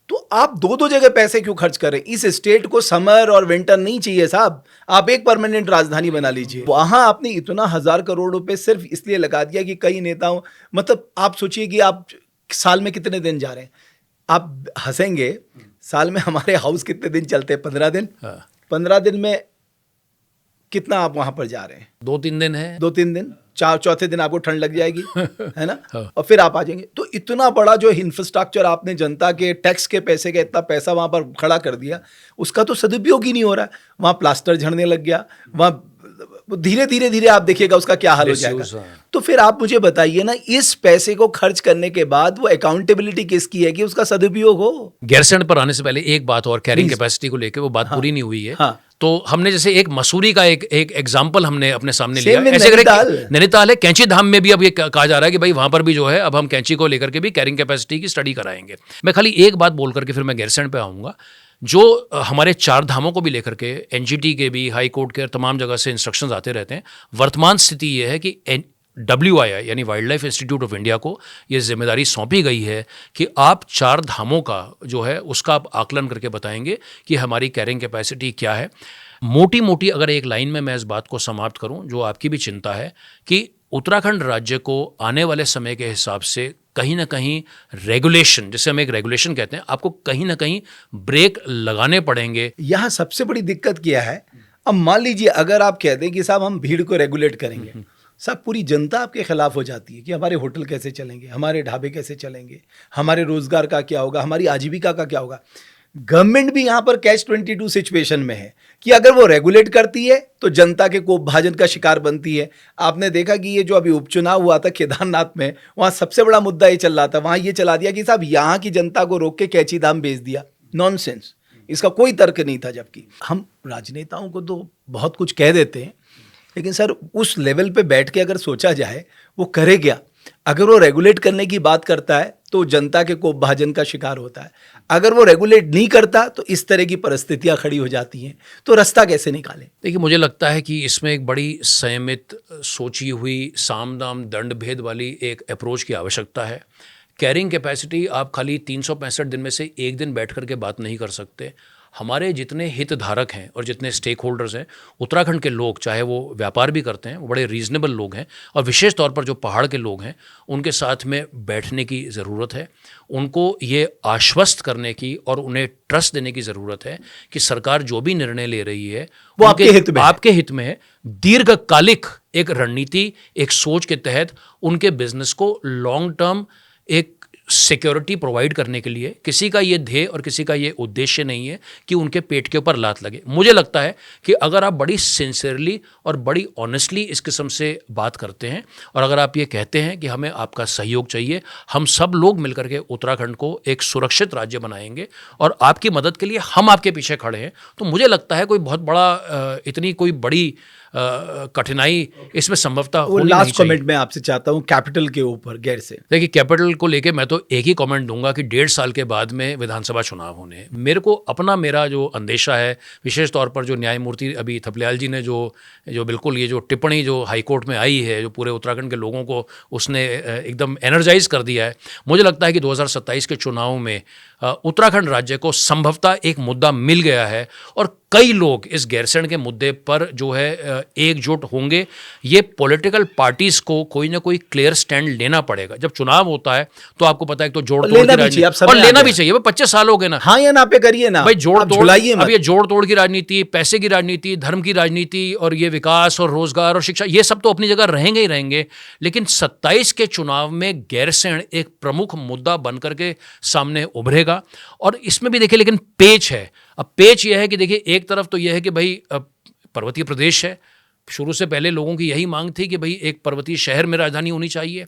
तो आप 2-2 जगह पैसे क्यों खर्च कर रहे हैं? इस स्टेट को समर और विंटर नहीं चाहिए साहब, आप एक परमानेंट राजधानी बना लीजिए। वहां आपने इतना 1000 करोड़ रुपए सिर्फ इसलिए लगा दिया कि कई नेताओं, मतलब आप सोचिए कि आप साल में कितने दिन जा रहे हैं? आप हंसेंगे, साल में हमारे हाउस कितने दिन चलते हैं? 15 दिन। 15 दिन में कितना आप वहां पर जा रहे हैं? 2-3 दिन है, 2-3 दिन, चौथे दिन आपको ठंड लग जाएगी, है ना? और फिर आप आ जाएंगे। तो इतना बड़ा जो इंफ्रास्ट्रक्चर आपने जनता के टैक्स के पैसे का इतना पैसा वहां पर खड़ा कर दिया, उसका तो सदुपयोग ही नहीं हो रहा है। वहां प्लास्टर झड़ने लग गया, वहां धीरे धीरे आप देखिएगा उसका क्या हाल हो जाएगा। तो फिर आप मुझे बताइए ना, इस पैसे को खर्च करने के बाद वो अकाउंटेबिलिटी किसकी है कि उसका सदुपयोग हो? गैरसैंण पर आने से पहले एक बात और, कैरिंग कैपेसिटी को लेकर वो बात पूरी नहीं हुई है। तो हमने जैसे एक मसूरी का एक एग्जाम्पल हमने अपने सामने लिया, ऐसे नैनीताल है, कैंची धाम में भी अब ये कहा जा रहा है कि भाई वहां पर भी जो है अब हम कैंची को लेकर के भी कैरिंग कैपेसिटी की स्टडी कराएंगे। मैं खाली एक बात बोल करके फिर मैं गैरसैंण पे आऊँगा। जो हमारे 4 धामों को भी लेकर के एनजीटी के भी, हाई कोर्ट के, तमाम जगह से इंस्ट्रक्शंस आते रहते हैं। वर्तमान स्थिति ये है कि WII यानी wild life institute of India को ये जिम्मेदारी सौंपी गई है कि आप 4 धामों का जो है उसका आप आकलन करके बताएंगे कि हमारी कैरिंग कैपेसिटी क्या है। मोटी मोटी अगर एक लाइन में मैं इस बात को समाप्त करूं, जो आपकी भी चिंता है कि उत्तराखंड राज्य को आने वाले समय के हिसाब से कहीं ना कहीं रेगुलेशन, जिसे हम एक रेगुलेशन कहते हैं, आपको कहीं ना कहीं ब्रेक लगाने पड़ेंगे। यहाँ सबसे बड़ी दिक्कत क्या है, अब मान लीजिए अगर आप कह दें कि साहब हम भीड़ को रेगुलेट करेंगे, सब पूरी जनता आपके खिलाफ हो जाती है कि हमारे होटल कैसे चलेंगे, हमारे ढाबे कैसे चलेंगे, हमारे रोजगार का क्या होगा, हमारी आजीविका का क्या होगा। गवर्नमेंट भी यहाँ पर कैच 22 सिचुएशन में है कि अगर वो रेगुलेट करती है तो जनता के कोप भाजन का शिकार बनती है। आपने देखा कि ये जो अभी उपचुनाव हुआ था केदारनाथ में, वहाँ सबसे बड़ा मुद्दा ये चल रहा था, वहाँ ये चला दिया कि साहब यहाँ की जनता को रोक के कैची धाम भेज दिया। नॉनसेंस, इसका कोई तर्क नहीं था। जबकि हम राजनेताओं को तो बहुत कुछ कह देते हैं, लेकिन सर उस लेवल पे बैठ के अगर सोचा जाए वो करे क्या? अगर वो रेगुलेट करने की बात करता है तो जनता के कोप भाजन का शिकार होता है, अगर वो रेगुलेट नहीं करता तो इस तरह की परिस्थितियां खड़ी हो जाती हैं। तो रास्ता कैसे निकालें? देखिए, मुझे लगता है कि इसमें एक बड़ी संयमित, सोची हुई, साम दाम दंड भेद वाली एक अप्रोच की आवश्यकता है। कैरिंग कैपेसिटी आप खाली 365 दिन में से एक दिन बैठ करके बात नहीं कर सकते। हमारे जितने हितधारक हैं और जितने स्टेक होल्डर्स हैं, उत्तराखंड के लोग, चाहे वो व्यापार भी करते हैं, वो बड़े रीजनेबल लोग हैं, और विशेष तौर पर जो पहाड़ के लोग हैं उनके साथ में बैठने की ज़रूरत है। उनको ये आश्वस्त करने की और उन्हें ट्रस्ट देने की ज़रूरत है कि सरकार जो भी निर्णय ले रही है वो आपके हित में है। दीर्घकालिक एक रणनीति, एक सोच के तहत उनके बिजनेस को लॉन्ग टर्म एक सिक्योरिटी प्रोवाइड करने के लिए। किसी का ये ध्येय और किसी का ये उद्देश्य नहीं है कि उनके पेट के ऊपर लात लगे। मुझे लगता है कि अगर आप बड़ी सिंसियरली और बड़ी ऑनेस्टली इस किस्म से बात करते हैं और अगर आप ये कहते हैं कि हमें आपका सहयोग चाहिए, हम सब लोग मिलकर के उत्तराखंड को एक सुरक्षित राज्य बनाएंगे और आपकी मदद के लिए हम आपके पीछे खड़े हैं, तो मुझे लगता है कोई बहुत बड़ा इतनी कोई बड़ी कठिनाई इसमें संभवतः होनी नहीं चाहिए। लास्ट कमेंट मैं आपसे चाहता हूं कैपिटल के ऊपर गैर से। देखिए, कैपिटल को लेके मैं तो एक ही कमेंट दूंगा कि 1.5 साल के बाद में विधानसभा चुनाव होने हैं। मेरा जो अंदेशा है, विशेष तौर पर जो न्यायमूर्ति अभी थपलियाल जी ने जो बिल्कुल ये जो टिप्पणी जो हाईकोर्ट में आई है, जो पूरे उत्तराखंड के लोगों को उसने एकदम एनर्जाइज कर दिया है, मुझे लगता है कि 2027 के चुनाव में उत्तराखंड राज्य को संभवतः एक मुद्दा मिल गया है और कई लोग इस गैरसैंण के मुद्दे पर जो है एकजुट होंगे। ये पॉलिटिकल पार्टीज को कोई ना कोई क्लियर स्टैंड लेना पड़ेगा। जब चुनाव होता है तो आपको पता है तो जोड़ तोड़ की राजनीति, और लेना भी चाहिए। 25 साल हो गए ना, हाँ या ना पे करिए ना भाई, जोड़ तोड़। अब ये जोड़ तोड़ की राजनीति, पैसे की राजनीति, धर्म की राजनीति और ये विकास और रोजगार और शिक्षा, ये सब तो अपनी जगह रहेंगे ही रहेंगे, लेकिन 27 के चुनाव में गैरसैंण एक प्रमुख मुद्दा बनकर के सामने उभरेगा। और इसमें भी देखिए, लेकिन पेच है। अब पेच यह है कि देखिए, एक तरफ तो यह है कि भाई पर्वतीय प्रदेश है, शुरू से पहले लोगों की यही मांग थी कि भाई एक पर्वतीय शहर में राजधानी होनी चाहिए।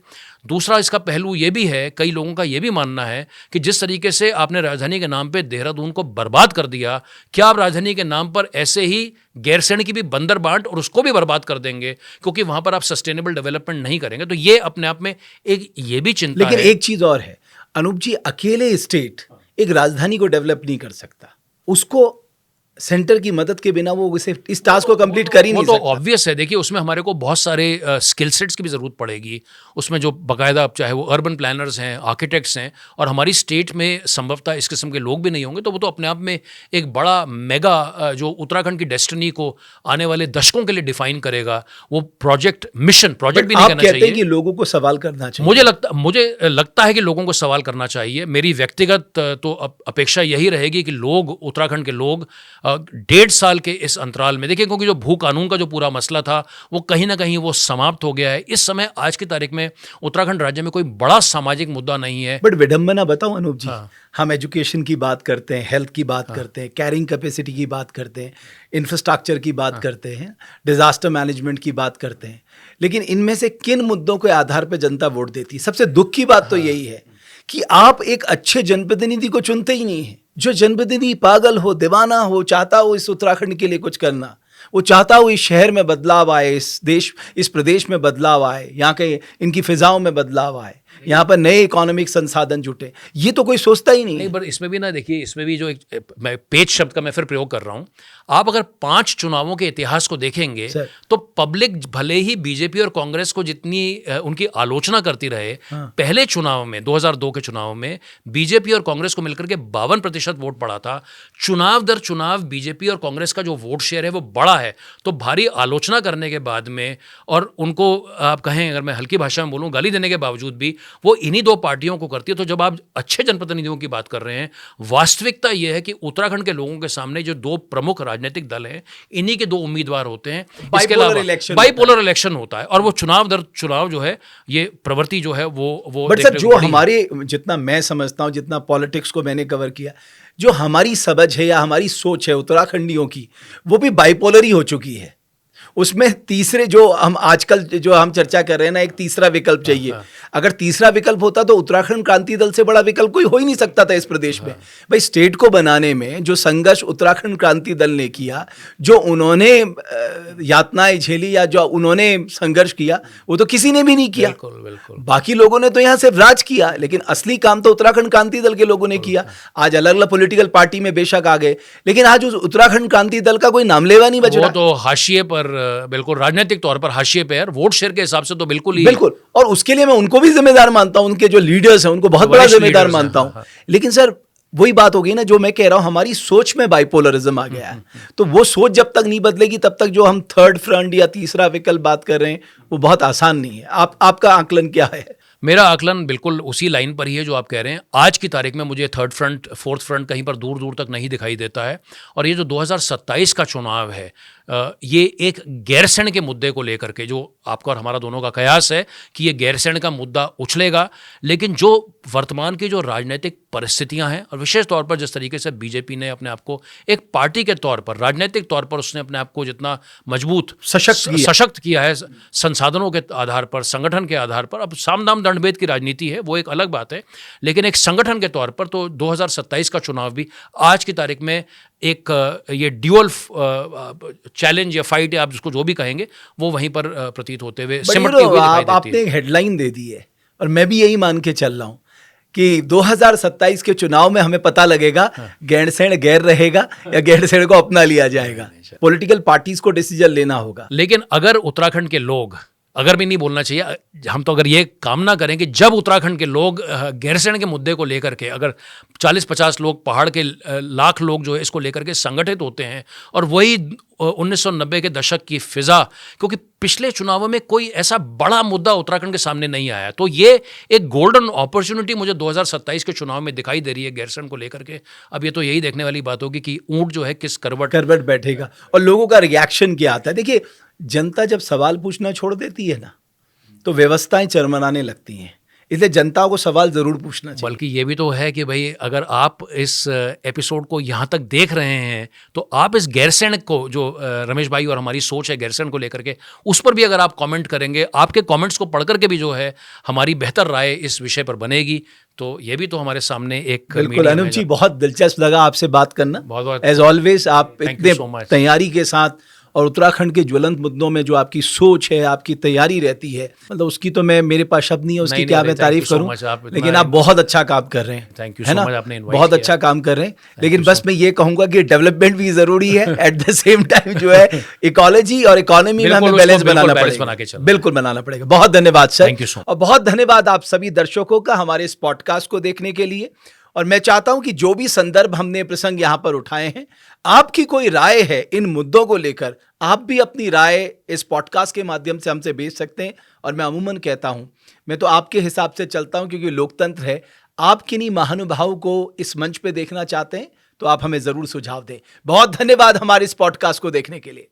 दूसरा इसका पहलू ये भी है, कई लोगों का ये भी मानना है कि जिस तरीके से आपने राजधानी के नाम पे देहरादून को बर्बाद कर दिया, क्या आप राजधानी के नाम पर ऐसे ही गैरसैंण की भी बंदर बांट और उसको भी बर्बाद कर देंगे, क्योंकि वहां पर आप सस्टेनेबल डेवलपमेंट नहीं करेंगे? तो ये अपने आप में एक ये भी चिंता है। लेकिन एक चीज और है अनूप जी, अकेले स्टेट एक राजधानी को डेवलप नहीं कर सकता। उसको सेंटर की मदद के बिना वो इस टास्क को कंप्लीट कर ही नहीं सकता। वो तो ऑब्वियस है। देखिए, उसमें हमारे को बहुत सारे स्किल सेट्स की भी ज़रूरत पड़ेगी। उसमें जो बाकायदा, चाहे वो अर्बन प्लानर्स हैं, आर्किटेक्ट्स हैं, और हमारी स्टेट में संभवतः इस किस्म के लोग भी नहीं होंगे, तो वो तो अपने आप में एक बड़ा मेगा जो उत्तराखंड की डेस्टिनी को आने वाले दशकों के लिए डिफाइन करेगा, वो प्रोजेक्ट भी नहीं करना चाहिए। कि लोगों को सवाल करना चाहिए। मुझे लगता है कि लोगों को सवाल करना चाहिए। मेरी व्यक्तिगत तो अपेक्षा यही रहेगी कि लोग, उत्तराखंड के लोग 1.5 साल के इस अंतराल में, देखिए, क्योंकि जो भू कानून का जो पूरा मसला था वो कहीं ना कहीं वो समाप्त हो गया है। इस समय आज की तारीख में उत्तराखंड राज्य में कोई बड़ा सामाजिक मुद्दा नहीं है। बट विडंबना बताओ अनूप जी, हम एजुकेशन की बात करते हैं, हेल्थ की बात करते हैं, कैरिंग कैपेसिटी की बात करते हैं, इंफ्रास्ट्रक्चर की बात करते हैं, डिजास्टर मैनेजमेंट की बात करते हैं, लेकिन इनमें से किन मुद्दों के आधार पर जनता वोट देती है? सबसे दुख की बात तो यही है कि आप एक अच्छे जनप्रतिनिधि को चुनते ही नहीं है। जो जनप्रतिनिधि पागल हो, दीवाना हो, चाहता हो इस उत्तराखंड के लिए कुछ करना, वो चाहता हो इस शहर में बदलाव आए, इस प्रदेश में बदलाव आए, यहाँ के इनकी फिजाओं में बदलाव आए, यहाँ पर नए इकोनॉमिक संसाधन जुटे, ये तो कोई सोचता ही नहीं। पर इसमें भी ना, देखिए, इसमें भी जो मैं पेच शब्द का मैं फिर प्रयोग कर रहा हूँ, आप अगर 5 चुनावों के इतिहास को देखेंगे तो पब्लिक भले ही बीजेपी और कांग्रेस को जितनी उनकी आलोचना करती रहे, पहले चुनाव में 2002 के चुनाव में बीजेपी और कांग्रेस को मिलकर के 52% वोट पड़ा था। चुनाव दर चुनाव बीजेपी और कांग्रेस का जो वोट शेयर है वो बड़ा है। तो भारी आलोचना करने के बाद में, और उनको आप कहें, अगर मैं हल्की भाषा में बोलूँ, गाली देने के बावजूद भी वो इन्हीं दो पार्टियों को करती है। तो जब आप अच्छे जनप्रतिनिधियों की बात कर रहे हैं, वास्तविकता ये है कि उत्तराखंड के लोगों के सामने जो दो प्रमुख राजनीतिक दल हैं, इन्हीं के दो उम्मीदवार होते हैं। इसके अलावा बाइपोलर इलेक्शन होता है और वो चुनाव दर चुनाव जो है, ये प्रवृत्ति जो है वो बट सर, जो हमारे, जितना मैं समझता हूँ, जितना पॉलिटिक्स को मैंने कवर किया, जो हमारी समझ है या हमारी सोच है उत्तराखंडियों की, वो भी बाइपोलर ही हो चुकी है। उसमें तीसरे जो हम आजकल जो हम चर्चा कर रहे हैं ना, एक तीसरा विकल्प चाहिए। अगर तीसरा विकल्प होता तो उत्तराखंड क्रांति दल से बड़ा विकल्प कोई हो ही नहीं सकता था इस प्रदेश में। भाई, स्टेट को बनाने में जो संघर्ष उत्तराखंड क्रांति दल ने किया, जो उन्होंने यातनाएं झेली या जो उन्होंने संघर्ष किया, वो तो किसी ने भी नहीं किया। बिल्कुल। बाकी लोगों ने तो यहाँ सिर्फ राज किया, लेकिन असली काम तो उत्तराखंड क्रांति दल के लोगों ने किया। आज अलग अलग पॉलिटिकल पार्टी में बेशक आ गए, लेकिन आज उस उत्तराखंड क्रांति दल का कोई नामलेवा नहीं बच रहा। वो तो हाशिए पर, बिल्कुल राजनीतिक तौर पर हाशिए पे है। वोट शेयर के हिसाब से तो बिल्कुल। और उसके लिए मैं उनको भी जिम्मेदार मानता हूं, उनके जो लीडर्स हैं उनको बहुत बड़ा जिम्मेदार मानता हूं। लेकिन सर, वही बात हो गई ना, जो मैं कह रहा हूं, हमारी सोच में बाइपोलरिज्म आ गया है। तो वो सोच जब तक नहीं बदलेगी, तब तक जो हम थर्ड फ्रंट या तीसरा विकल्प बात कर रहे हैं, वो बहुत आसान नहीं है। आपका आकलन क्या है? मेरा आकलन बिल्कुल उसी लाइन पर ही है जो आप कह रहे हैं। आज की तारीख में मुझे थर्ड फ्रंट, फोर्थ फ्रंट कहीं पर दूर दूर तक नहीं दिखाई देता है। और ये जो 2027 का चुनाव है, ये एक गैरसैंण के मुद्दे को लेकर के, जो आपका और हमारा दोनों का कयास है कि ये गैरसैंण का मुद्दा उछलेगा, लेकिन जो वर्तमान की जो राजनीतिक परिस्थितियां हैं, और विशेष तौर पर जिस तरीके से बीजेपी ने अपने आप को एक पार्टी के तौर पर, राजनीतिक तौर पर उसने अपने आप को जितना मजबूत सशक्त किया है, संसाधनों के आधार पर, संगठन के आधार पर, अब साम दाम दंडभेद की राजनीति है, वो एक अलग बात है, लेकिन एक संगठन के तौर पर तो 2027 का चुनाव भी आज की तारीख में एक ये ड्यूअल चैलेंज या फाइट, या आप जिसको जो भी कहेंगे, वो वहीं पर प्रतीत होते हुए सिमटती हुई दिखाई देती है। आपने एक हेडलाइन दे दी है, और मैं भी यही मान के चल रहा हूँ कि 2027 के चुनाव में हमें पता लगेगा गैरसैंण गैर रहेगा या गैरसैंण को अपना लिया जाएगा। पॉलिटिकल पार्टीज को डिसीजन लेना होगा। लेकिन अगर उत्तराखंड के लोग, अगर भी नहीं बोलना चाहिए, हम तो अगर ये कामना करें कि जब उत्तराखंड के लोग गैरसैंण के मुद्दे को लेकर के, अगर 40-50 लोग, पहाड़ के लाख लोग जो है इसको लेकर के संगठित होते हैं, और वही 1990 के दशक की फिजा, क्योंकि पिछले चुनावों में कोई ऐसा बड़ा मुद्दा उत्तराखंड के सामने नहीं आया, तो ये एक गोल्डन अपॉर्चुनिटी मुझे 2027 के चुनाव में दिखाई दे रही है गैरसैंण को लेकर के। अब ये तो यही देखने वाली बात होगी कि ऊंट जो है किस करवट बैठेगा और लोगों का रिएक्शन क्या आता है। देखिए, जनता जब सवाल पूछना छोड़ देती है ना, तो व्यवस्थाएं चरमराने लगती हैं। इसलिए जनता को सवाल जरूर पूछना चाहिए। बल्कि ये भी तो है कि भाई, अगर आप इस एपिसोड को यहाँ तक देख रहे हैं, तो आप इस गैरसैंण को, जो रमेश भाई और हमारी सोच है गैरसैंण को लेकर के, उस पर भी अगर आप कमेंट करेंगे, आपके कमेंट्स को पढ़ करके भी जो है हमारी बेहतर राय इस विषय पर बनेगी, तो ये भी तो हमारे सामने एक। बिल्कुल अनूप जी, बहुत दिलचस्प लगा आपसे बात करना। बहुत एज ऑलवेज आप इतने तैयारी के साथ, और उत्तराखंड के ज्वलंत मुद्दों में जो आपकी सोच है, आपकी तैयारी रहती है, मतलब उसकी तो मेरे पास शब्द नहीं है उसकी, क्या मैं तारीफ करूं। लेकिन आप बहुत अच्छा काम कर रहे हैं, थैंक यू है ना, बहुत अच्छा काम कर रहे हैं। लेकिन बस मैं ये कहूंगा कि डेवलपमेंट भी जरूरी है, एट द सेम टाइम जो है इकोलॉजी और इकोनॉमी में हमें बैलेंस बनाना पड़ेगा, बिल्कुल बनाना पड़ेगा। बहुत धन्यवाद सर, और बहुत धन्यवाद आप सभी दर्शकों का हमारे इस पॉडकास्ट को देखने के लिए। और मैं चाहता हूं कि जो भी संदर्भ हमने प्रसंग यहां पर उठाए हैं, आपकी कोई राय है इन मुद्दों को लेकर, आप भी अपनी राय इस पॉडकास्ट के माध्यम से हमसे भेज सकते हैं। और मैं अमूमन कहता हूं, मैं तो आपके हिसाब से चलता हूं, क्योंकि लोकतंत्र है। आप किन्हीं महानुभाव को इस मंच पे देखना चाहते हैं, तो आप हमें जरूर सुझाव दें। बहुत धन्यवाद हमारे इस पॉडकास्ट को देखने के लिए।